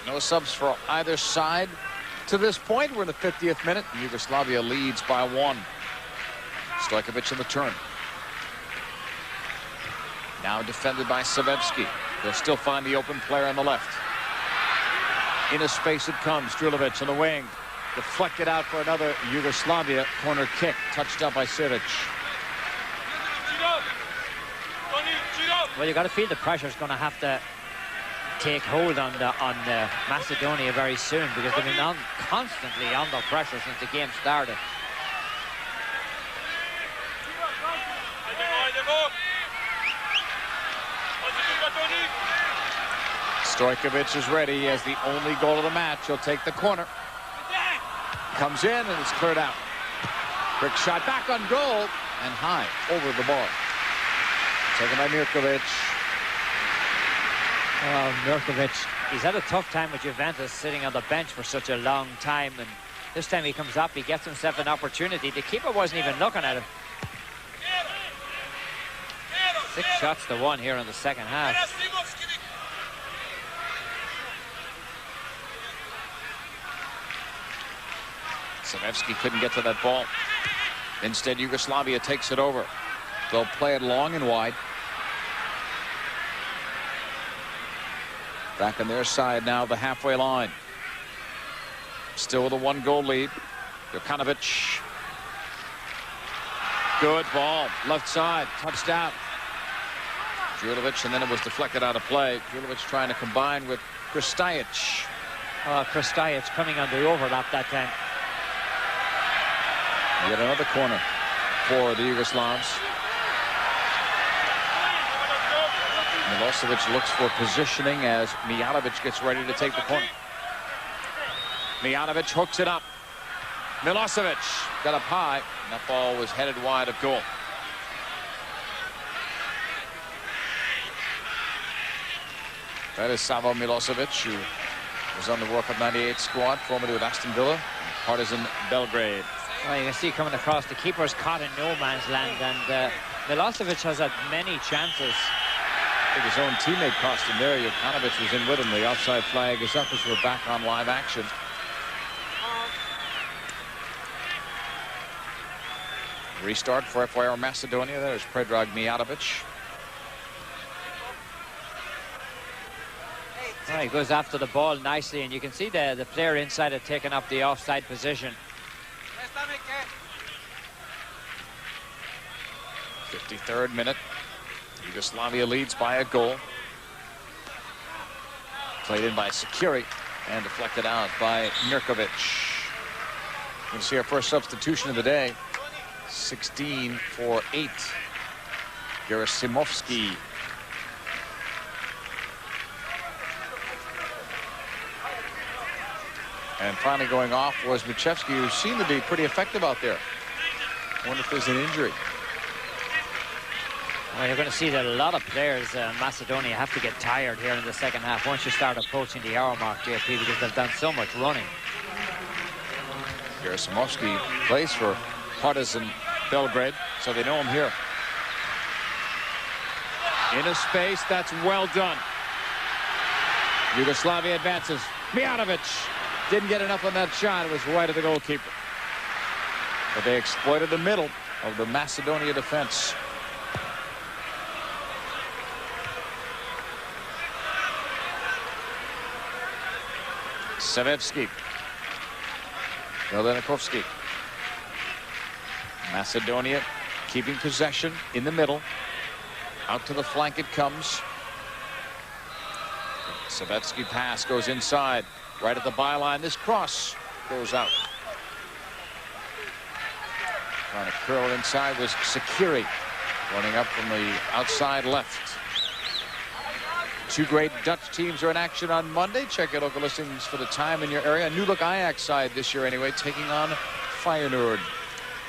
No subs for either side to this point. We're in the 50th minute. Yugoslavia leads by 1. Stojkovic in the turn. Now defended by Savevsky. They'll still find the open player on the left. In a space it comes. Drulovic on the wing. Deflected out for another Yugoslavia corner kick. Touched up by Siric. Well, you got to feel the pressure is going to have to take hold on Macedonia very soon, because they've been constantly under pressure since the game started. Stojkovic is ready. He has the only goal of the match. He'll take the corner. Comes in and it's cleared out. Quick shot back on goal and high over the bar. Taken by Mirkovic. Oh, Mirkovic, he's had a tough time with Juventus, sitting on the bench for such a long time, and this time he comes up, he gets himself an opportunity. The keeper wasn't even looking at him. 6 shots to 1 here in the second half. Savevsky couldn't get to that ball. Instead, Yugoslavia takes it over. They'll play it long and wide. Back on their side now, the halfway line. Still with a 1-goal lead. Jokanovic. Good ball. Left side. Touchdown. Drulovic, and then it was deflected out of play. Drulovic trying to combine with Kristajic. Kristajic coming on the overlap that time. Yet another corner for the Yugoslavs. Milosevic looks for positioning as Mijatovic gets ready to take the corner. Mijatovic hooks it up. Milosevic got up high, and that ball was headed wide of goal. That is Savo Milosevic, who was on the World Cup '98 squad, formerly with Aston Villa and Partizan Belgrade. Well, you can see coming across, the keeper's caught in no man's land, and Milosevic has had many chances. I think his own teammate cost him there. Jokanovic was in with him. The offside flag is up as we're back on live action. Restart for FYR Macedonia. There's Predrag Mijatovic. Well, he goes after the ball nicely, and you can see the player inside had taken up the offside position. 53rd minute. Yugoslavia leads by a goal. Played in by Sakiri and deflected out by Mirkovic. We're going to see our first substitution of the day. 16 for 8. Gerasimovsky. And finally going off was Muchevsky, who seemed to be pretty effective out there. I wonder if there's an injury. Well, you're going to see that a lot of players in Macedonia have to get tired here in the second half once you start approaching the hour mark, JP, because they've done so much running. Gerasimovsky plays for Partizan Belgrade, so they know him here. In a space, that's well done. Yugoslavia advances. Mijanovic didn't get enough on that shot. It was wide of the goalkeeper. But they exploited the middle of the Macedonia defense. Savevsky. Milenikovsky. Macedonia keeping possession in the middle. Out to the flank it comes. Savevsky pass goes inside. Right at the byline. This cross goes out. Trying to curl inside was Sakiri. Running up from the outside left. Two great Dutch teams are in action on Monday. Check your local listings for the time in your area. A new look Ajax side this year anyway, taking on Feyenoord.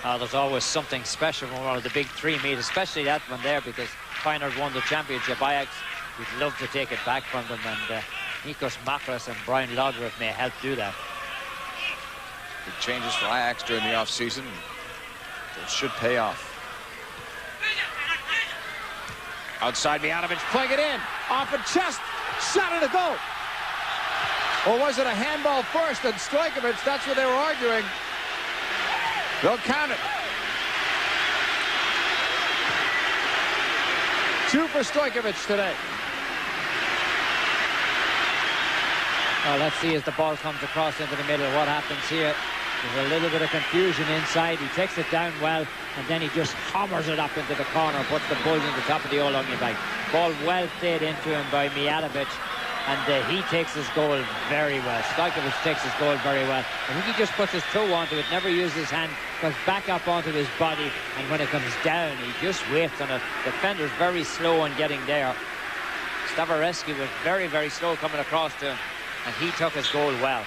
There's always something special when one of the big three meet, especially that one there, because Feyenoord won the championship. Ajax would love to take it back from them, and Nikos Makras and Brian Laudrup may help do that. Big changes for Ajax during the offseason. Those should pay off. Outside, Mijanovic playing it in. Off a chest. Shot and a goal. Or was it a handball first and Stojkovic? That's what they were arguing. They'll count it. 2 for Stojkovic today. Well, let's see as the ball comes across into the middle what happens here. There's a little bit of confusion inside. He takes it down well, and then he just hammers it up into the corner, puts the bulls in the top of the old onion bag. Ball well played into him by Mijanovic, and he takes his goal very well. Stojkovic takes his goal very well. I think he just puts his toe onto it, never uses his hand, goes back up onto his body, and when it comes down, he just waits on it. Defender's very slow on getting there. Stavareski was very, very slow coming across to him, and he took his goal well.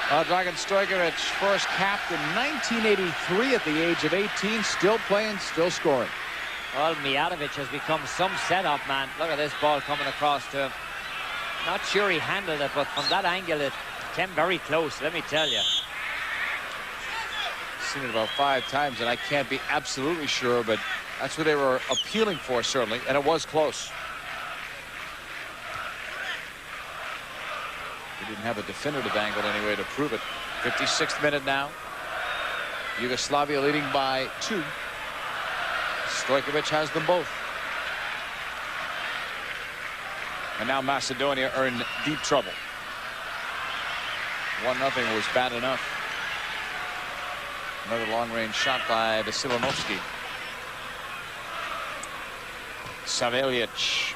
Dragan Stojkovic, first capped in 1983 at the age of 18, still playing, still scoring. Well, Mijanovic has become some setup man. Look at this ball coming across to him. Not sure he handled it, but from that angle it came very close, let me tell you. Seen it about 5 times, and I can't be absolutely sure, but that's what they were appealing for, certainly, and it was close. We didn't have a definitive angle anyway to prove it. 56th minute now. Yugoslavia leading by 2. Stojkovic has them both. And now Macedonia are in deep trouble. 1-0 was bad enough. Another long-range shot by Vasilanovsky. Savelic.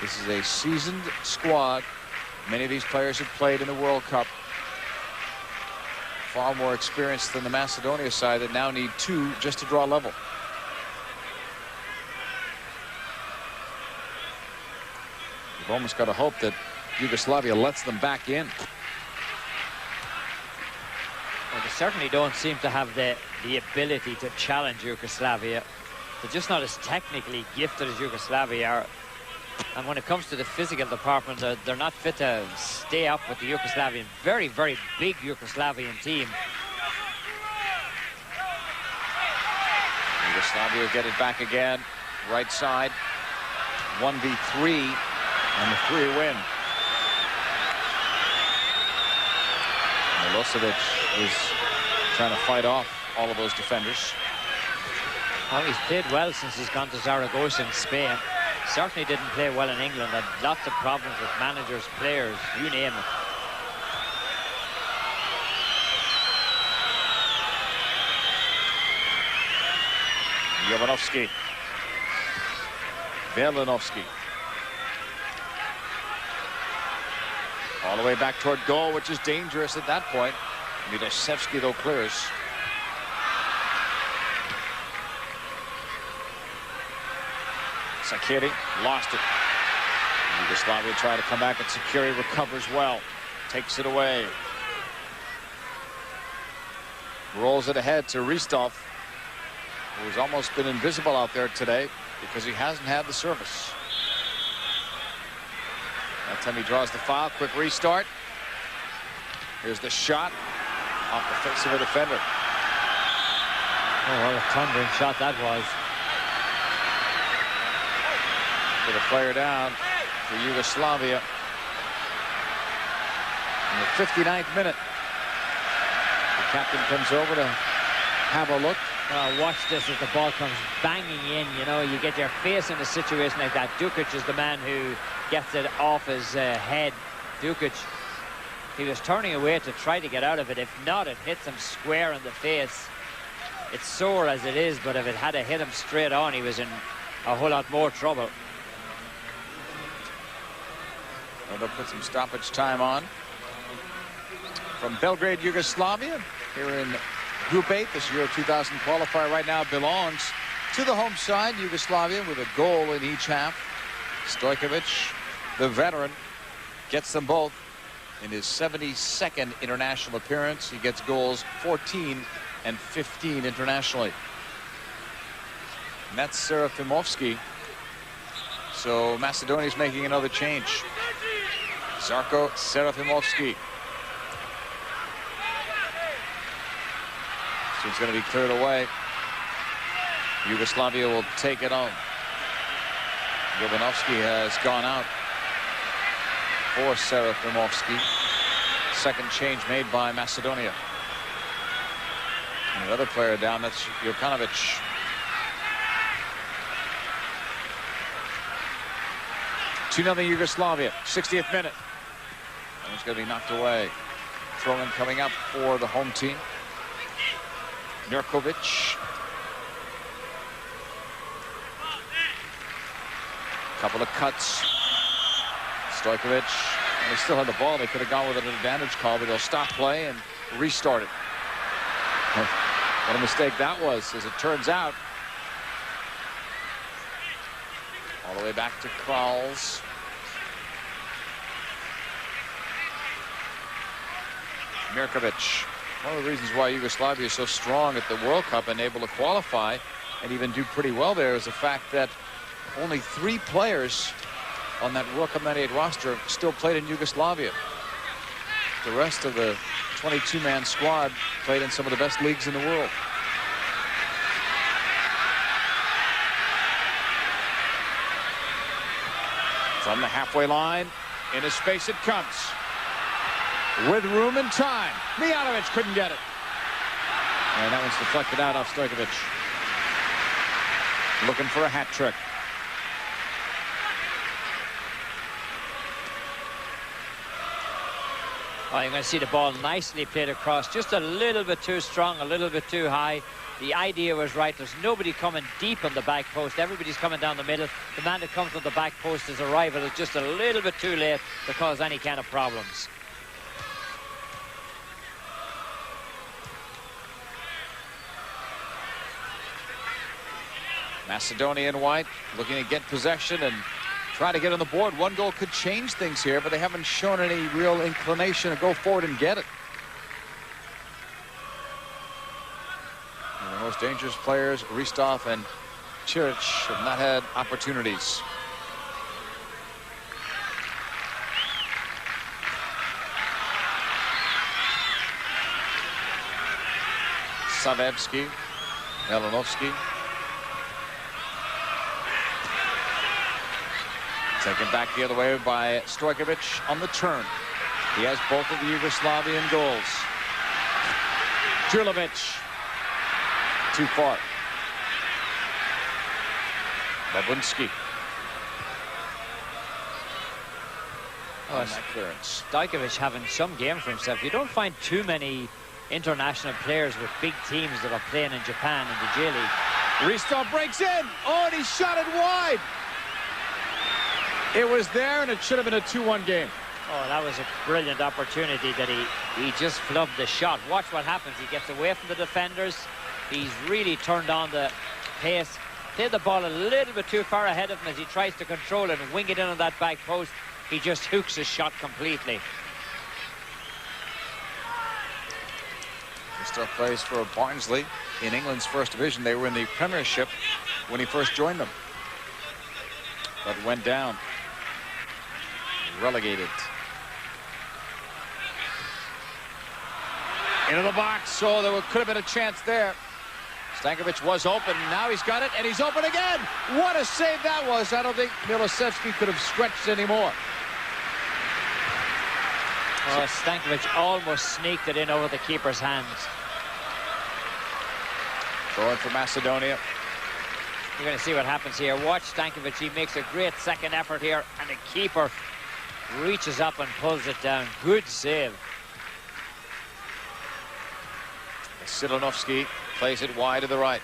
This is a seasoned squad. Many of these players have played in the World Cup. Far more experienced than the Macedonia side that now need 2 just to draw level. You've almost got to hope that Yugoslavia lets them back in. Well, they certainly don't seem to have the ability to challenge Yugoslavia. They're just not as technically gifted as Yugoslavia are. And when it comes to the physical department, they're not fit to stay up with the Yugoslavian, very, very big Yugoslavian team. Yugoslavia will get it back again. Right side. 1v3. And the 3 win. Milosevic is trying to fight off all of those defenders. Well, he's played well since he's gone to Zaragoza in Spain. Certainly didn't play well in England. Had lots of problems with managers, players, you name it. Jovanovski. Velinovsky. All the way back toward goal, which is dangerous at that point. Milosevsky, though, clears. Sakiri lost it. Yugoslavia tried to come back, and Sakiri recovers well. Takes it away. Rolls it ahead to Ristov, who's almost been invisible out there today because he hasn't had the service. That time he draws the foul. Quick restart. Here's the shot off the face of a defender. Oh, what a thundering shot that was. Put a player down for Yugoslavia in the 59th minute. The captain comes over to have a look. Watch this as the ball comes banging in. You know, you get your face in a situation like that. Dukic is the man who gets it off his head. Dukic, he was turning away to try to get out of it. If not, it hits him square in the face. It's sore as it is, but if it had hit him straight on, he was in a whole lot more trouble. Well, they'll put some stoppage time on. From Belgrade, Yugoslavia, here in Group 8, this Euro 2000 qualifier right now belongs to the home side, Yugoslavia, with a goal in each half. Stojkovic, the veteran, gets them both in his 72nd international appearance. He gets goals 14 and 15 internationally. And that's Serafimovsky. So Macedonia's making another change. Zarko Serafimovsky. So it's going to be cleared away. Yugoslavia will take it on. Jovanovski has gone out for Serafimovsky. Second change made by Macedonia. And another player down, that's Jokanovic. (2-0) Yugoslavia, 60th minute. And it's going to be knocked away. Throw-in coming up for the home team. Nurkovic. Couple of cuts. Stojkovic. And they still had the ball. They could have gone with an advantage call, but they'll stop play and restart it. What a mistake that was, as it turns out. All the way back to Kralls. Mirkovic. One of the reasons why Yugoslavia is so strong at the World Cup and able to qualify and even do pretty well there is the fact that only 3 players on that World Cup 98 roster still played in Yugoslavia. The rest of the 22-man squad played in some of the best leagues in the world. From the halfway line, into space it comes. With room and time. Mijanovic couldn't get it. And that one's deflected out off Stojkovic. Looking for a hat trick. Oh, you're going to see the ball nicely played across. Just a little bit too strong, a little bit too high. The idea was right. There's nobody coming deep on the back post. Everybody's coming down the middle. The man that comes on the back post, his arrival is just a little bit too late to cause any kind of problems. Macedonia in white, looking to get possession and try to get on the board. One goal could change things here, but they haven't shown any real inclination to go forward and get it. And the most dangerous players, Ristov and Ciric, have not had opportunities. Savevsky, Melinovsky. Taken back the other way by Stojkovic on the turn. He has both of the Yugoslavian goals. Djurlovic. Too far. Babunski. Oh, on that clearance. Stojkovic having some game for himself. You don't find too many international players with big teams that are playing in Japan in the J League. Risto breaks in. Oh, and he shot it wide. It was there, and it should have been a 2-1 game. Oh, that was a brilliant opportunity that he just flubbed the shot. Watch what happens. He gets away from the defenders. He's really turned on the pace. Played the ball a little bit too far ahead of him as he tries to control it and wing it in on that back post. He just hooks his shot completely. He still plays for Barnsley in England's first division. They were in the Premiership when he first joined them, but went down. Relegated. Into the box, so there could have been a chance there. Stankovic was open, now he's got it, and he's open again. What a save that was. I don't think Milosevsky could have stretched anymore. Oh, Stankovic almost sneaked it in over the keeper's hands. Going for Macedonia. You're going to see what happens here. Watch Stankovic. He makes a great second effort here, and the keeper reaches up and pulls it down. Good save. Silanovsky plays it wide to the right.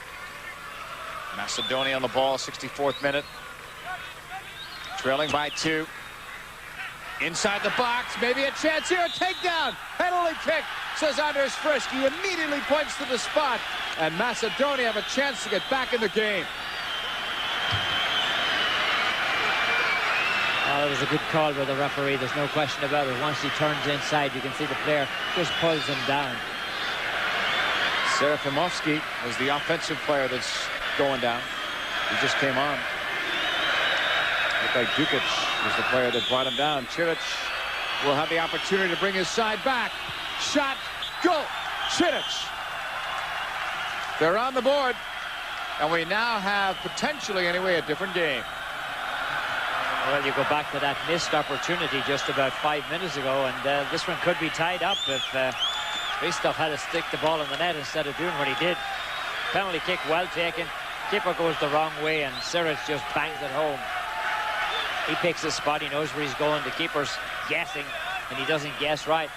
Macedonia on the ball, 64th minute. Trailing by 2. Inside the box, maybe a chance here, a takedown. Penalty kick, says Anders Frisk. He immediately points to the spot, and Macedonia have a chance to get back in the game. Oh, that was a good call by the referee. There's no question about it. Once he turns inside, you can see the player just pulls him down. Serafimovsky was the offensive player that's going down. He just came on. Looked like Dukic was the player that brought him down. Cilic will have the opportunity to bring his side back. Shot, goal, Cilic. They're on the board, and we now have potentially, anyway, a different game. Well, you go back to that missed opportunity just about 5 minutes ago, and this one could be tied up if Ristov had to stick the ball in the net instead of doing what he did. Penalty kick well taken. Keeper goes the wrong way, and Cilic just bangs it home. He picks his spot. He knows where he's going. The keeper's guessing, and he doesn't guess right.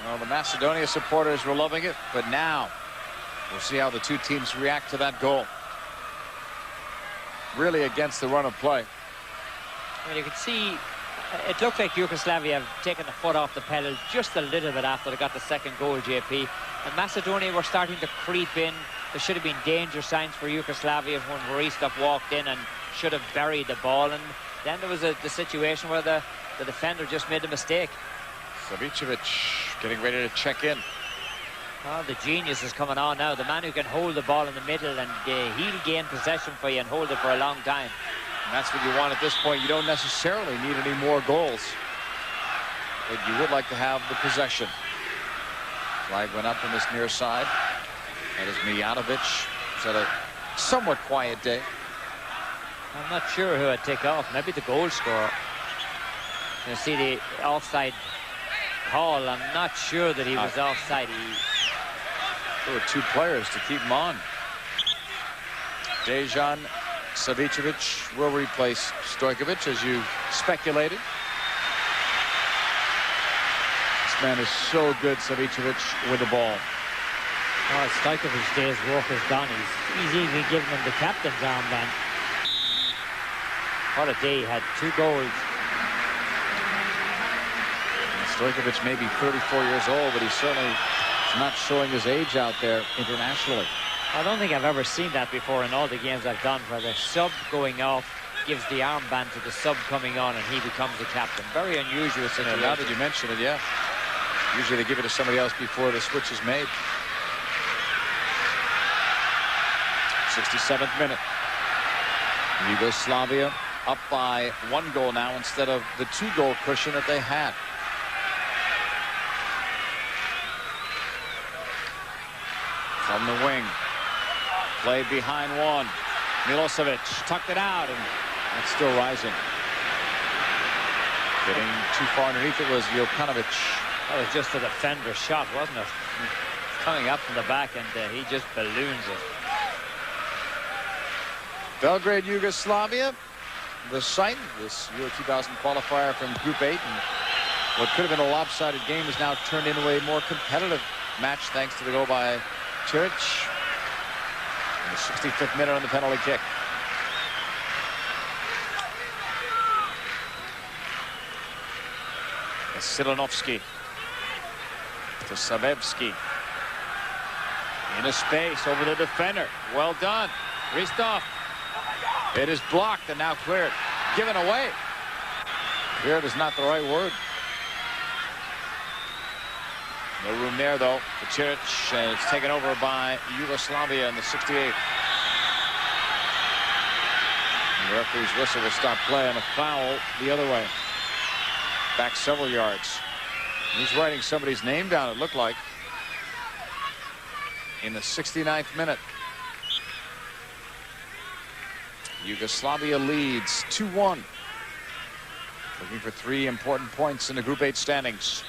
Well, the Macedonia supporters were loving it, but now we'll see how the two teams react to that goal. Really against the run of play. Well, you can see it looked like Yugoslavia have taken the foot off the pedal just a little bit after they got the second goal, JP. And Macedonia were starting to creep in. There should have been danger signs for Yugoslavia when Ristov walked in and should have buried the ball. And then there was the situation where the defender just made a mistake. Savicevic getting ready to check in. Oh, the genius is coming on now. The man who can hold the ball in the middle, and he'll gain possession for you and hold it for a long time. And that's what you want at this point. You don't necessarily need any more goals, but you would like to have the possession. Flag went up on this near side. That is Mijatovic. He's had a somewhat quiet day. I'm not sure who I'd take off. Maybe the goal scorer. You see the offside call. I'm not sure that he was offside. There were two players to keep him on. Dejan Savicevic will replace Stojkovic, as you speculated. This man is so good, Savicevic, with the ball. Oh, Stojkovic's day's work is done. He's even given him the captain's armband. What a day. He had 2 goals. Stojkovic may be 34 years old, but he certainly is not showing his age out there internationally. I don't think I've ever seen that before in all the games I've done, where the sub going off gives the armband to the sub coming on, and he becomes the captain. Very unusual situation. Yeah, now that you mention it, yeah. Usually they give it to somebody else before the switch is made. 67th minute. Yugoslavia up by 1 goal now instead of the 2-goal cushion that they had. From the wing. Played behind 1. Milosevic tucked it out, and it's still rising. Getting too far underneath it was Jokanovic. That was just a defender's shot, wasn't it? Coming up from the back, and he just balloons it. Belgrade, Yugoslavia, the site of this Euro 2000 qualifier from Group 8. And what could have been a lopsided game is now turned into a more competitive match thanks to the goal by Church. In the 65th minute on the penalty kick. Silanovsky to Savevsky. In a space over the defender. Well done. Ristov. It is blocked and now cleared. Given away. Cleared is not the right word. No room there, though, for Church, and it's taken over by Yugoslavia in the 68th. The referee's whistle will stop play on a foul the other way. Back several yards. He's writing somebody's name down, it looked like, in the 69th minute. Yugoslavia leads 2-1. Looking for 3 important points in the Group 8 standings.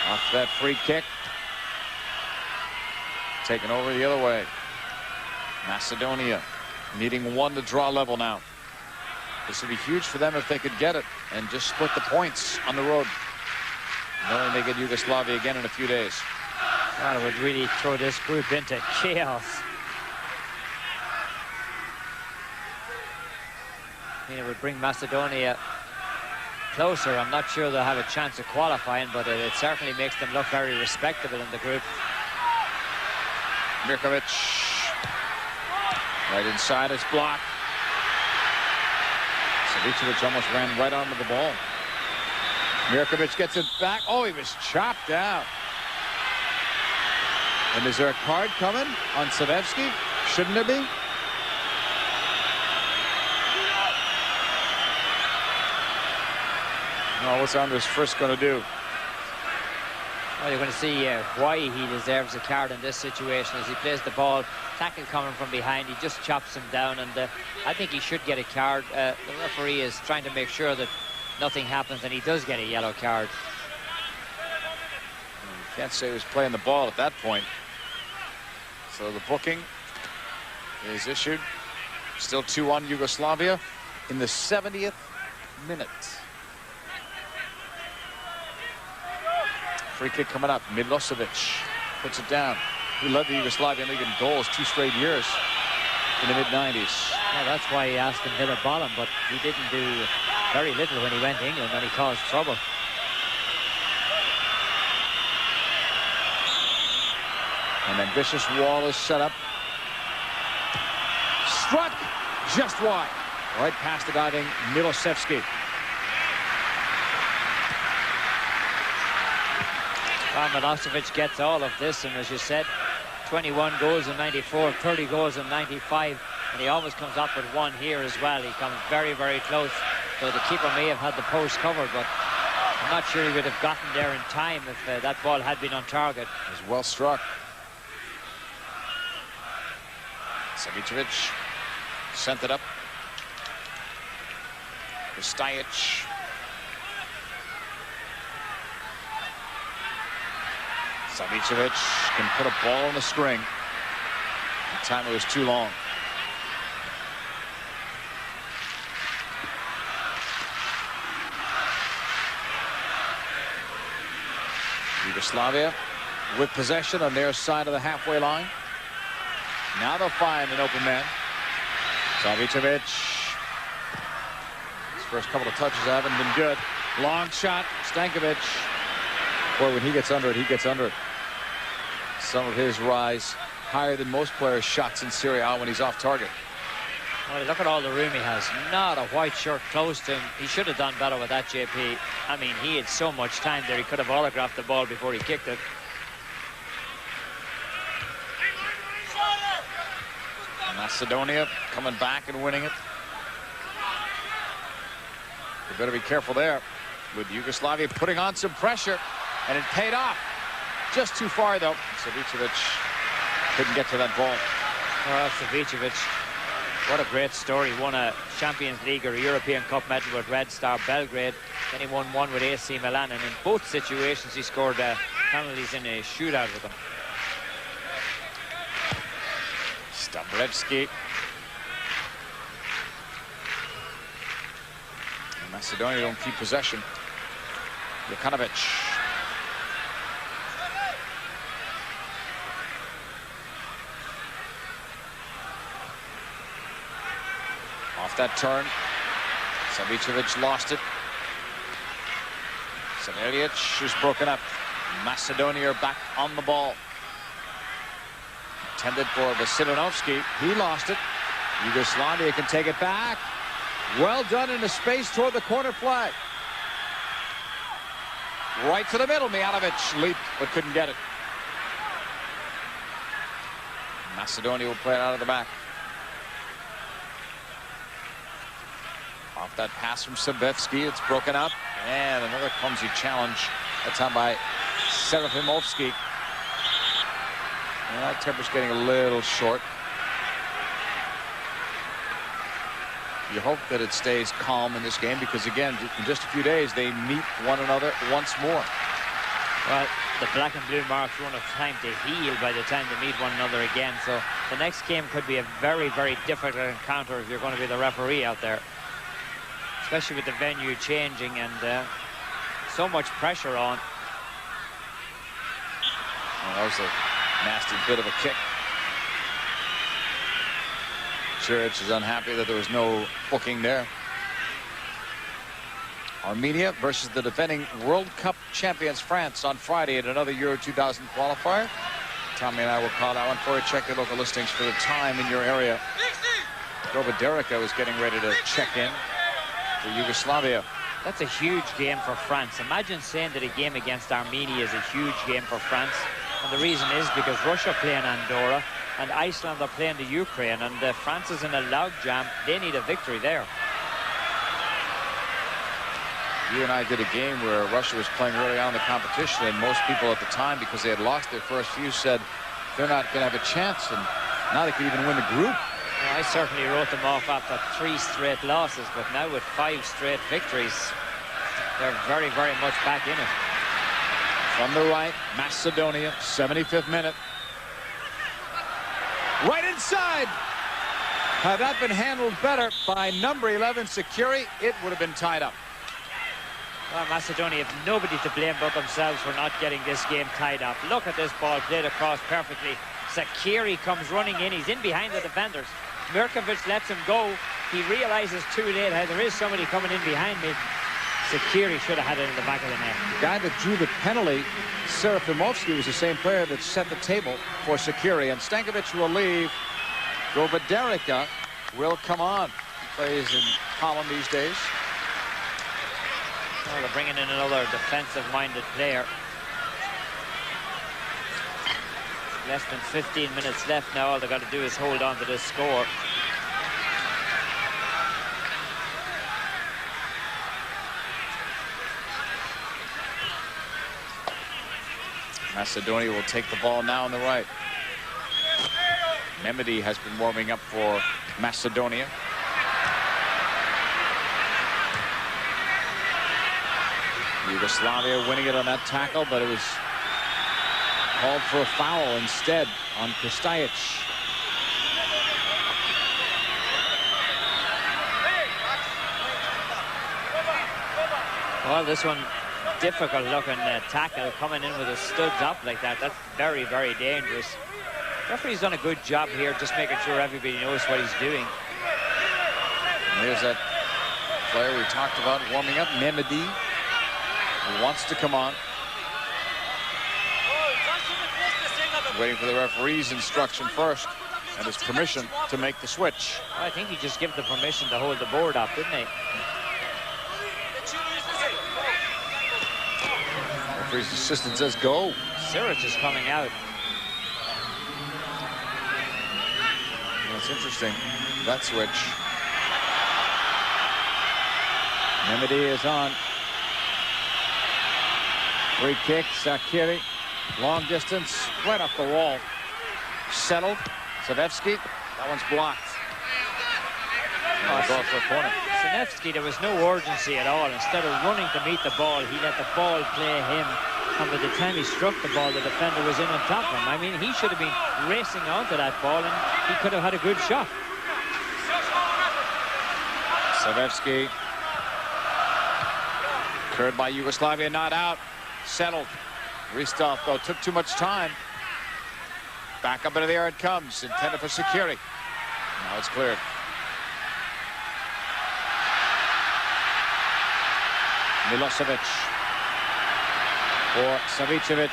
Off that free kick. Taken over the other way. Macedonia needing 1 to draw level now. This would be huge for them if they could get it and just split the points on the road, knowing they get Yugoslavia again in a few days. That would really throw this group into chaos. I mean, it would bring Macedonia closer. I'm not sure they'll have a chance of qualifying, but it certainly makes them look very respectable in the group. Mirkovic. Right inside, it's blocked. Savicevic almost ran right onto the ball. Mirkovic gets it back. Oh, he was chopped out. And is there a card coming on Savevsky? Shouldn't there be? Oh, what's Anders first going to do? Well, you're going to see why he deserves a card in this situation as he plays the ball. Tackle coming from behind, he just chops him down, and I think he should get a card. The referee is trying to make sure that nothing happens, and he does get a yellow card. You can't say he was playing the ball at that point. So the booking is issued. Still 2-1 Yugoslavia in the 70th minute. Free kick coming up. Milosevic puts it down. He led the Yugoslavian league in goals 2 straight years in the mid-90s. Yeah, that's why he asked him to hit a bottom, but he didn't do very little when he went to England, and he caused trouble. An ambitious wall is set up. Struck just wide. Right past the diving Milosevsky. Well, Milosevic gets all of this, and as you said, 21 goals in 94, 30 goals in 95, and he always comes up with 1 here as well. He comes very, very close. So the keeper may have had the post covered, but I'm not sure he would have gotten there in time if that ball had been on target. It was well struck. Savicevic sent it up. Stajic. Savicevic can put a ball on the string. The time it was too long. Yugoslavia with possession on their side of the halfway line. Now they'll find an open man. Savicevic. His first couple of touches haven't been good. Long shot. Stankovic. Boy, when he gets under it, he gets under it. Some of his rise higher than most players' shots in Serie A when he's off target. Well, look at all the room he has. Not a white shirt close to him. He should have done better with that, JP. I mean, he had so much time there. He could have autographed the ball before he kicked it. Macedonia coming back and winning it. You better be careful there with Yugoslavia putting on some pressure, and it paid off. Just too far, though. Savicevic couldn't get to that ball. Well, Savicevic, what a great story. Won a Champions League or a European Cup medal with Red Star Belgrade. Then he won 1 with AC Milan, and in both situations he scored penalties in a shootout with them. Stambrevski. Macedonia don't keep possession. Jokanovic. Off that turn. Savicevic lost it. Savicevic is broken up. Macedonia are back on the ball. Intended for Vasiljevic. He lost it. Yugoslavia can take it back. Well done in the space toward the corner flag. Right to the middle. Mijanovic leaped but couldn't get it. Macedonia will play it out of the back. Off that pass from Savicevic. It's broken up. And another clumsy challenge. That time by Serafimovsky. And that temper's getting a little short. You hope that it stays calm in this game because, again, in just a few days, they meet one another once more. Well, the black and blue marks won't have time to heal by the time they meet one another again. So the next game could be a very, very difficult encounter if you're going to be the referee out there. Especially with the venue changing and so much pressure on. Well, that was a nasty bit of a kick. Chiric is unhappy that there was no booking there. Armenia versus the defending World Cup champions France on Friday at another Euro 2000 qualifier. Tommy and I will call that one for you. Check your local listings for the time in your area. Derica was getting ready to check in for Yugoslavia. That's a huge game for France. Imagine saying that a game against Armenia is a huge game for France. And the reason is because Russia playing Andorra and Iceland are playing the Ukraine, and France is in a logjam. They need a victory there. You and I did a game where Russia was playing early on in the competition, and most people at the time, because they had lost their first few, said they're not going to have a chance, and now they could even win the group. Well, I certainly wrote them off after 3 straight losses, but now with 5 straight victories, they're very, very much back in it. From the right, Macedonia, 75th minute. Right inside. Had that been handled better by number 11, Sakiri, it would have been tied up. Well, Macedonia have nobody to blame but themselves for not getting this game tied up. Look at this ball played across perfectly. Sakiri comes running in. He's in behind the defenders. Mirkovic lets him go. He realizes too late how there is somebody coming in behind me. Sakiri should have had it in the back of the net. The guy that drew the penalty, Serafimovsky, was the same player that set the table for Sakiri. And Stankovic will leave. Derica will come on. He plays in Holland these days. Well, they're bringing in another defensive-minded player. Less than 15 minutes left now. All they've got to do is hold on to this score. Macedonia will take the ball now on the right. Mehmedi has been warming up for Macedonia. Yugoslavia winning it on that tackle, but it was called for a foul instead on Kristajic. Well, this one, difficult looking tackle coming in with the studs up like that. That's very, very dangerous. Referee's done a good job here, just making sure everybody knows what he's doing. And here's that player we talked about warming up, Mehmedi, who wants to come on. Waiting for the referee's instruction first and his permission to make the switch. Well, I think he just gave the permission to hold the board up, didn't he? Referee's assistant says go. Siric is coming out. That's interesting, that switch. Mehmedi is on. Free kick, Sakiri. Long distance, right off the wall. Settled. Savicevic. That one's blocked. Goal for a corner. Savicevic, there was no urgency at all. Instead of running to meet the ball, he let the ball play him. And by the time he struck the ball, the defender was in on top of him. I mean, he should have been racing onto that ball, and he could have had a good shot. Savicevic. 2 2 Cleared by Yugoslavia, not out. Settled. Ristov, though, took too much time. Back up into the air it comes, intended for security. Now it's cleared. Milosevic for Savicevic.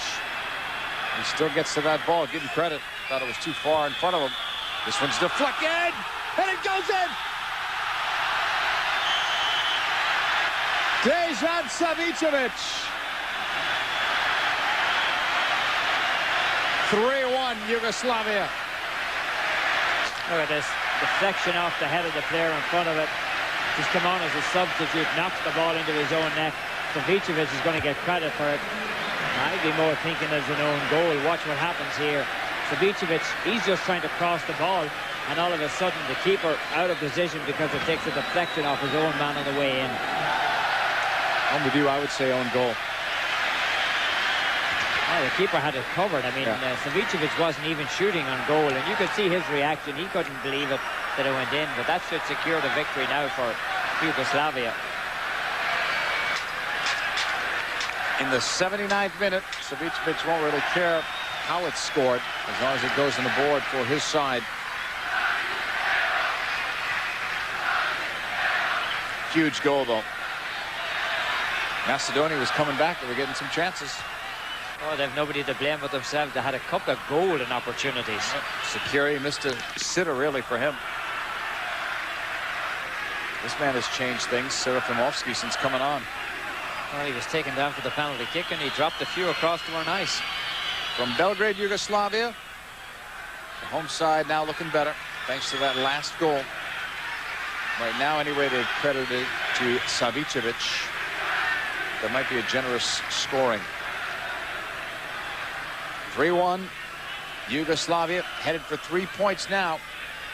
He still gets to that ball. Give him credit. Thought it was too far in front of him. This one's deflected, and it goes in. Dejan Savicevic. 3-1 Yugoslavia. Look at this deflection off the head of the player in front of it. He's come on as a substitute, knocks the ball into his own net. Savicevic is going to get credit for it. I'd be more thinking as an own goal. Watch what happens here. Savicevic, he's just trying to cross the ball, and all of a sudden the keeper out of position because it takes a deflection off his own man on the way in. I'm with you. I would say own goal. Oh, the keeper had it covered. I mean, Savicevic wasn't even shooting on goal, and you could see his reaction. He couldn't believe it that it went in, but that should secure the victory now for Yugoslavia. In the 79th minute, Savicevic won't really care how it's scored as long as it goes on the board for his side. Huge goal, though. Macedonia was coming back. They were getting some chances. Oh, they've nobody to blame but themselves. They had a couple of golden opportunities. Security missed a sitter, really, for him. This man has changed things, Serafimovsky, since coming on. Well, he was taken down for the penalty kick, and he dropped a few across to our ice. From Belgrade, Yugoslavia, the home side now looking better, thanks to that last goal. Right now, anyway, they credit it to Savicevic. That might be a generous scoring. 3-1, Yugoslavia headed for 3 points now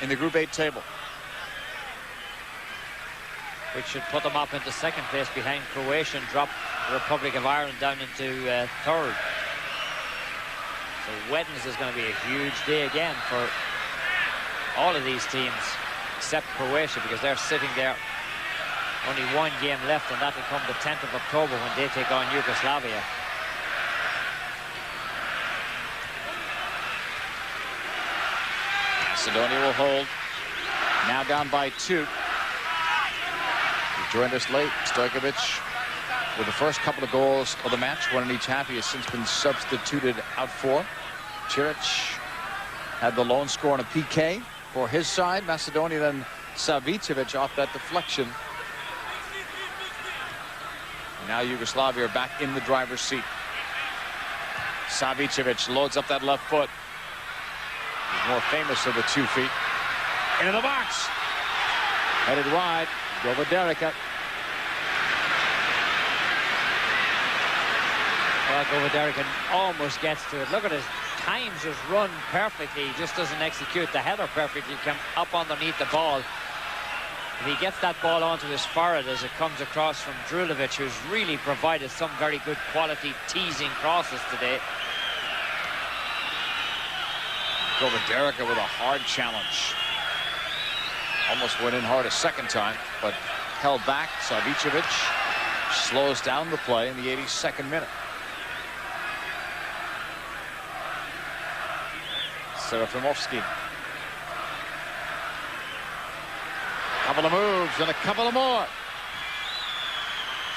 in the Group 8 table. Which should put them up into second place behind Croatia and drop the Republic of Ireland down into third. So Wednesday is going to be a huge day again for all of these teams, except Croatia, because they're sitting there. Only one game left, and that will come the 10th of October when they take on Yugoslavia. Macedonia will hold. Now down by 2. He joined us late. Stojkovic with the first couple of goals of the match, one in each half. He has since been substituted out for. Ciric had the lone score on a PK for his side. Macedonia, then Savicevic off that deflection. Now Yugoslavia are back in the driver's seat. Savicevic loads up that left foot. He's more famous of the 2 feet. Into the box. Headed wide. Govedarica. Well, Govedarica almost gets to it. Look at his times just run perfectly. He just doesn't execute the header perfectly. He come up underneath the ball. If he gets that ball onto his forehead as it comes across from Drulovic, who's really provided some very good quality teasing crosses today. Govedarica with a hard challenge. Almost went in hard a second time, but held back. Savicevic slows down the play in the 82nd minute. Serafimovsky. Couple of moves and a couple of more.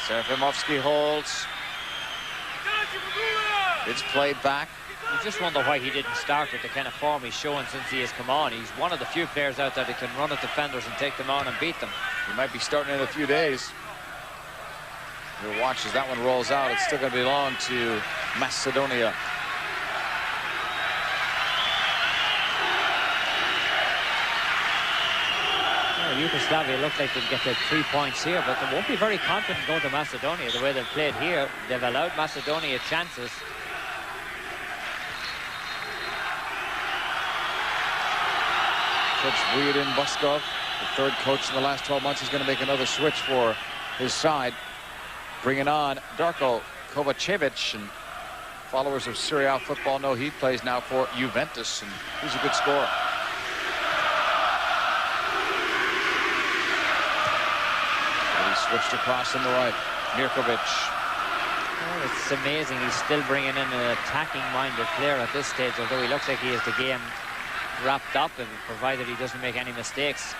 Serafimovsky holds. It's played back. You just wonder why he didn't start with the kind of form he's showing since he has come on. He's one of the few players out there that can run at defenders and take them on and beat them. He might be starting in a few days. You'll watch as that one rolls out. It's still going to belong to Macedonia. Yugoslavia look like they'll get their 3 points here, but they won't be very confident going to Macedonia the way they've played here. They've allowed Macedonia chances. Coach Vujadin Buskov, the third coach in the last 12 months, is going to make another switch for his side, bringing on Darko Kovacevic. And followers of Serie A football know he plays now for Juventus, and he's a good scorer. He switched across on the right. Mirkovic. Well, it's amazing he's still bringing in an attacking-minded player at this stage, although he looks like he has the game wrapped up, and provided he doesn't make any mistakes.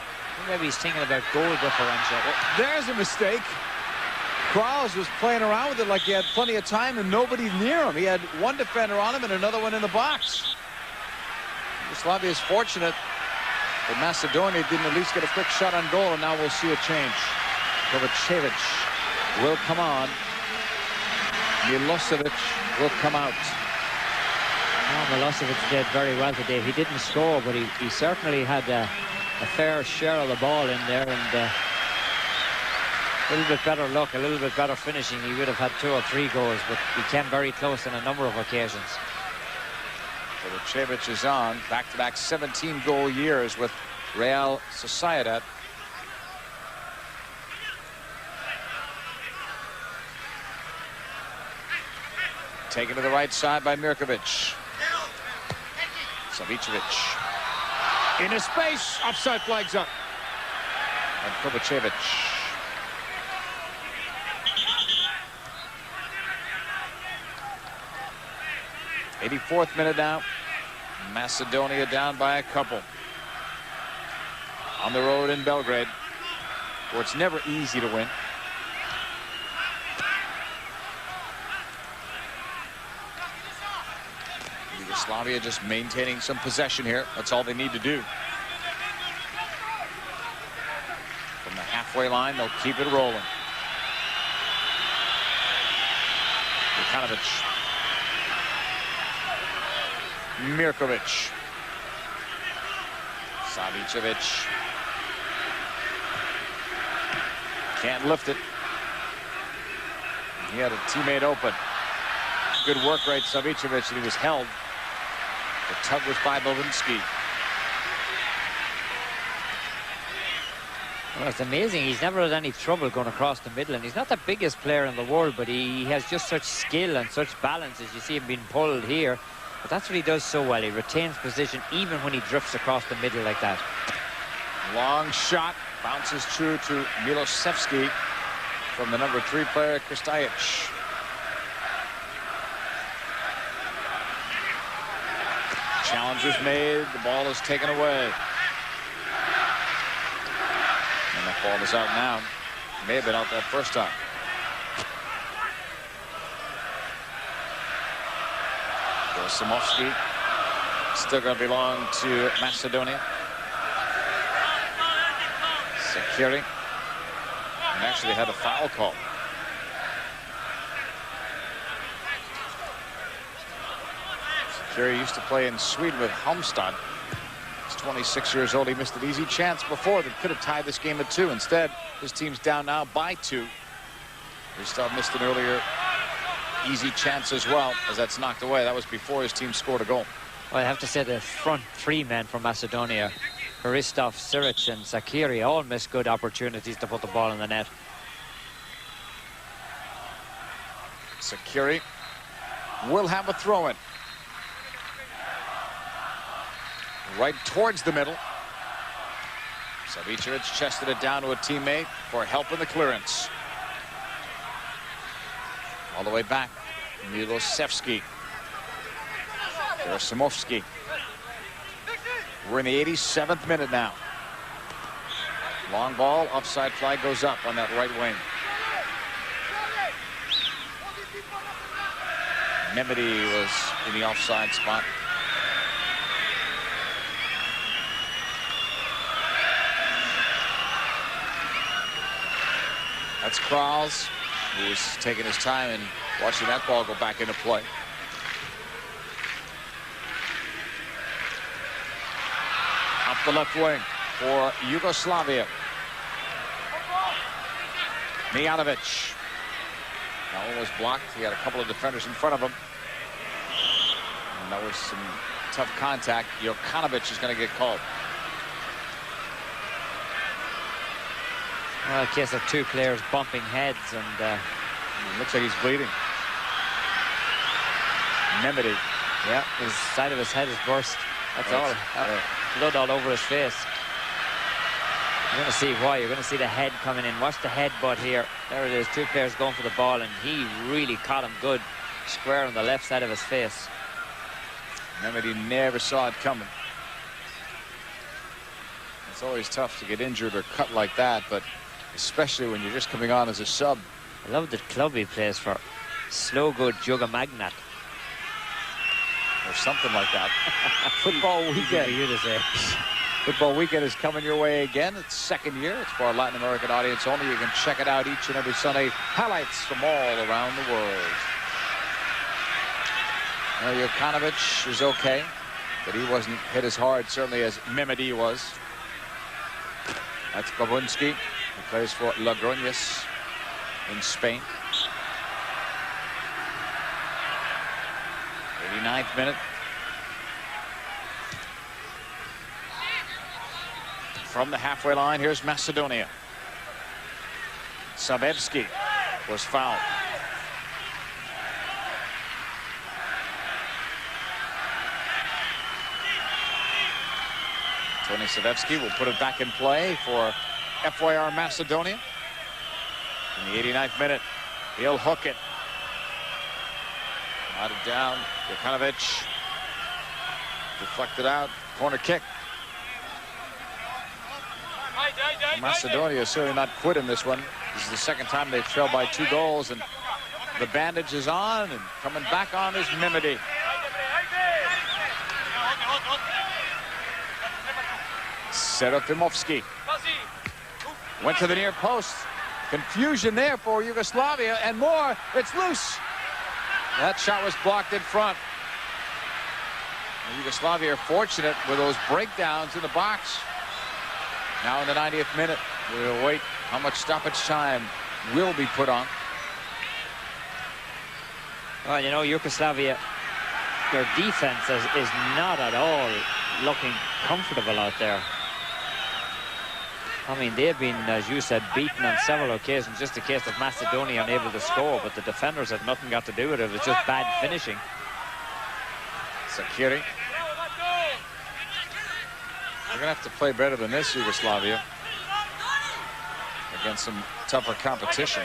Maybe he's thinking about goal differential. Well, there's a mistake. Krause was playing around with it like he had plenty of time and nobody near him. He had one defender on him and another one in the box. Yugoslavia is fortunate that Macedonia didn't at least get a quick shot on goal, and now we'll see a change. Kovacevic will come on. Milosevic will come out. Oh, Milosevic did very well today. He didn't score, but he certainly had a fair share of the ball in there, and a little bit better luck, a little bit better finishing. He would have had 2 or 3 goals, but he came very close on a number of occasions. Kovacevic is on back-to-back 17-goal years with Real Sociedad. Taken to the right side by Mirkovic. Savicevic. In a space, offside flags up. And Kovacevic. '84th minute now. Macedonia down by a couple. On the road in Belgrade, where it's never easy to win. Yugoslavia just maintaining some possession here. That's all they need to do. From the halfway line, they'll keep it rolling. Jukanovic. Mirkovic. Savicevic. Can't lift it. He had a teammate open. Good work rate, Savicevic, and he was held. The tug was by Lewinsky. Well, it's amazing. He's never had any trouble going across the middle, and he's not the biggest player in the world, but he has just such skill and such balance as you see him being pulled here. But that's what he does so well. He retains position even when he drifts across the middle like that. Long shot. Bounces true to Milosevski from the number 3 player, Kristajic. Challenge is made. The ball is taken away. And the ball is out now. May have been out that first time. Simovsky. Still going to belong to Macedonia. Sakiri. And actually had a foul call. Sakiri used to play in Sweden with Halmstad. He's 26 years old. He missed an easy chance before that could have tied this game at 2. Instead, his team's down now by 2. Gustav missed an earlier easy chance as well, as that's knocked away. That was before his team scored a goal. Well, I have to say the front 3 men from Macedonia, Hristov, Siric and Sakiri, all missed good opportunities to put the ball in the net. Sakiri will have a throw-in. Right towards the middle. Savicevic chested it down to a teammate for help in the clearance. All the way back, Milosevski. Gerasimovsky. We're in the 87th minute now. Long ball, offside flag goes up on that right wing. Nemedy was in the offside spot. That's Krause, who was taking his time and watching that ball go back into play. Up the left wing for Yugoslavia. Mijanovic. That one was blocked. He had a couple of defenders in front of him. And that was some tough contact. Jokanovic is going to get called. Well, a case of 2 players bumping heads, and looks like he's bleeding. Nemedy. Yeah, his side of his head is burst. That's all. Blood all over his face. You're going to see why. You're going to see the head coming in. Watch the headbutt here. There it is. Two players going for the ball, and he really caught him good. Square on the left side of his face. Remember, he never saw it coming. It's always tough to get injured or cut like that, but especially when you're just coming on as a sub. I love the club he plays for. Slow good Juga Magnat. Or something like that. Football weekend. For you to say. Football weekend is coming your way again. It's second year. It's for our Latin American audience only. You can check it out each and every Sunday. Highlights from all around the world. Jokanovic is okay, but he wasn't hit as hard, certainly, as Mimidi was. That's Babunski, who plays for Logroñez in Spain. 89th minute. From the halfway line, here's Macedonia. Savevski was fouled. Tony Savevski will put it back in play for FYR Macedonia. In the 89th minute, he'll hook it. Knotted down, Jokanovic. Deflected out, corner kick. Macedonia is certainly not quit in this one. This is the second time they've trailed by 2 goals, and the bandage is on, and coming back on is Mimidi. Serafimovski went to the near post. Confusion there for Yugoslavia, and more. It's loose. That shot was blocked in front. And Yugoslavia are fortunate with those breakdowns in the box. Now in the 90th minute, we'll wait how much stoppage time will be put on. Well, you know, Yugoslavia, their defense is not at all looking comfortable out there. I mean, they've been, as you said, beaten on several occasions. Just a case of Macedonia unable to score, but the defenders had nothing got to do with it. It was just bad finishing. Sakiri. They're going to have to play better than this, Yugoslavia, against some tougher competition.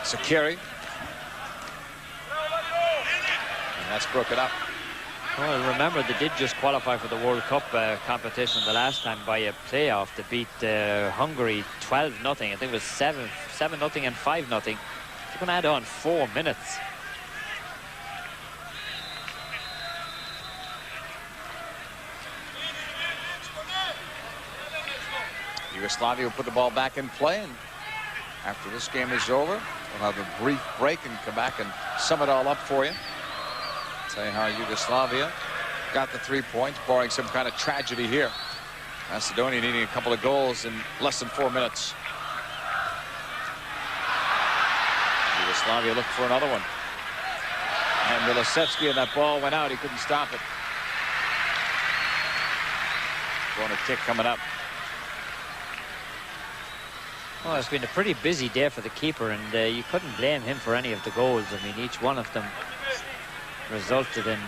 Sakiri. And that's broken up. Well, remember, they did just qualify for the World Cup competition the last time by a playoff to beat Hungary 12-0. I think it was 7-0 and 5-0. They're going to add on 4 minutes. Yugoslavia will put the ball back in play, and after this game is over, we'll have a brief break and come back and sum it all up for you. Tell you how Yugoslavia got the 3 points, barring some kind of tragedy here. Macedonia needing a couple of goals in less than 4 minutes. Yugoslavia looked for another one. And Milisevski, and that ball went out. He couldn't stop it. Corner kick coming up. Well, it's been a pretty busy day for the keeper, and you couldn't blame him for any of the goals. I mean, each one of them resulted in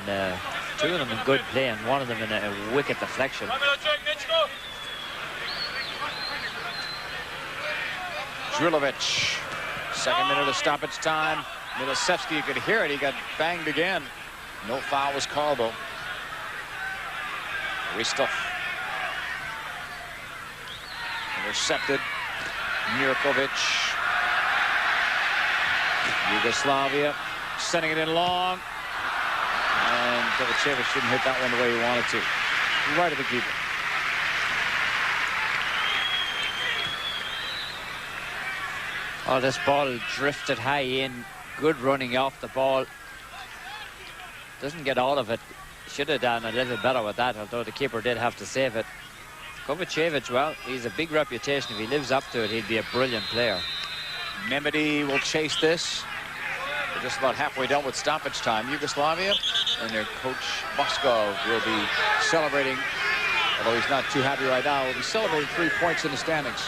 2 of them in good play and 1 of them in a wicked deflection. Drulovic, 2nd minute of stoppage time. Milisevski, you could hear it. He got banged again. No foul was called, though. Ristov. Intercepted. Mirkovic. Yugoslavia sending it in long. And Kovacevic didn't hit that one the way he wanted to. Right at the keeper. Oh, this ball drifted high in. Good running off the ball. Doesn't get all of it. Should have done a little better with that, although the keeper did have to save it. Kovacevic, well, he's a big reputation. If he lives up to it, he'd be a brilliant player. Mimidi will chase this. We're just about halfway done with stoppage time. Yugoslavia and their coach Boskov will be celebrating, although he's not too happy right now, will be celebrating 3 points in the standings.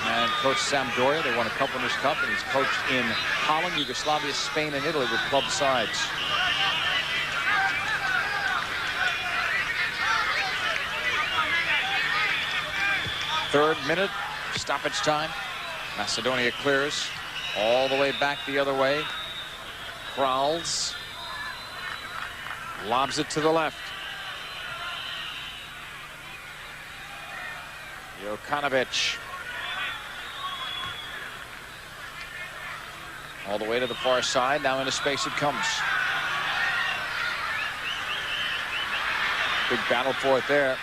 And coach Sampdoria, they won a Cup Winners' Cup, and he's coached in Holland, Yugoslavia, Spain, and Italy with club sides. Third minute, stoppage time. Macedonia clears all the way back the other way. Prowls. Lobs it to the left. Jokanovic. All the way to the far side. Now into space it comes. Big battle for it there.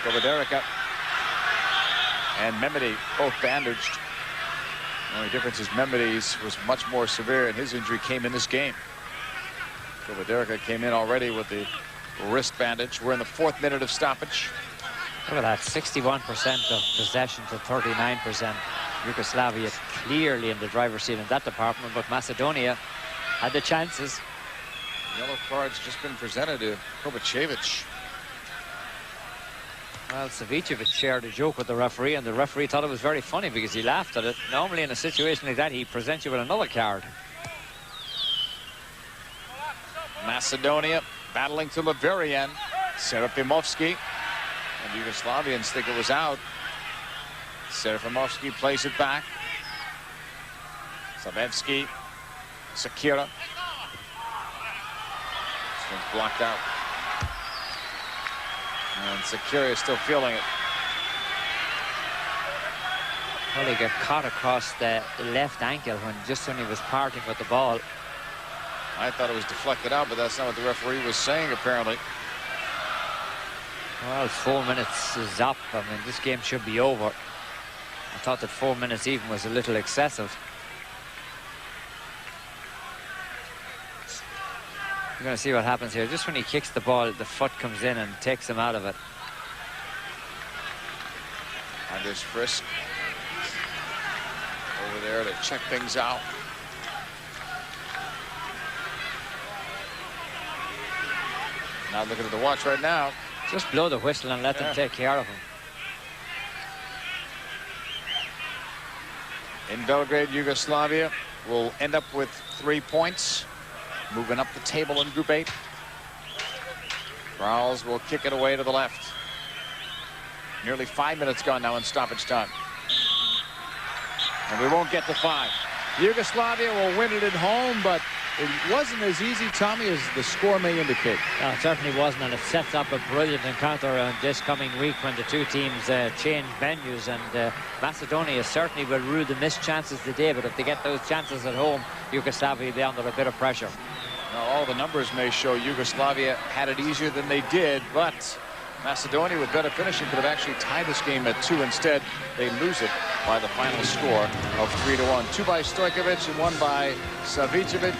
Kovaderika and Mehmeti both bandaged. The only difference is Mehmeti's was much more severe, and his injury came in this game. Kovaderika came in already with the wrist bandage. We're in the 4th minute of stoppage. Look at that, 61% of possession to 39%. Yugoslavia clearly in the driver's seat in that department, but Macedonia had the chances. Yellow card's just been presented to Kovacevic. Well, Savicevic shared a joke with the referee, and the referee thought it was very funny because he laughed at it. Normally in a situation like that, he presents you with another card. Macedonia battling to the very end. Serafimovski. And Yugoslavians think it was out. Serafimovski plays it back. Savevski. Sakira. This one's blocked out. And Sakira is still feeling it. Well, he got caught across the left ankle when he was parting with the ball. I thought it was deflected out, but that's not what the referee was saying, apparently. Well, 4 minutes is up. I mean, this game should be over. I thought that 4 minutes even was a little excessive. We're going to see what happens here. Just when he kicks the ball, the foot comes in and takes him out of it. Anders Frisk over there to check things out. Not looking at the watch right now. Just blow the whistle and let them take care of him. In Belgrade, Yugoslavia will end up with 3 points, moving up the table in Group 8. Prowls will kick it away to the left. Nearly 5 minutes gone now in stoppage time. And we won't get to 5. Yugoslavia will win it at home, but it wasn't as easy, Tommy, as the score may indicate. No, it certainly wasn't, and it sets up a brilliant encounter this coming week when the two teams change venues. And Macedonia certainly will rue the missed chances today, but if they get those chances at home, Yugoslavia will be under a bit of pressure. Now, all the numbers may show Yugoslavia had it easier than they did, but Macedonia, with better finishing, could have actually tied this game at 2. Instead, they lose it by the final score of 3-1. 2 by Stojkovic and 1 by Savicevic.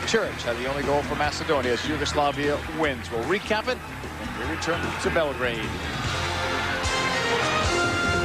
Ciric had the only goal for Macedonia as Yugoslavia wins. We'll recap it when we return to Belgrade.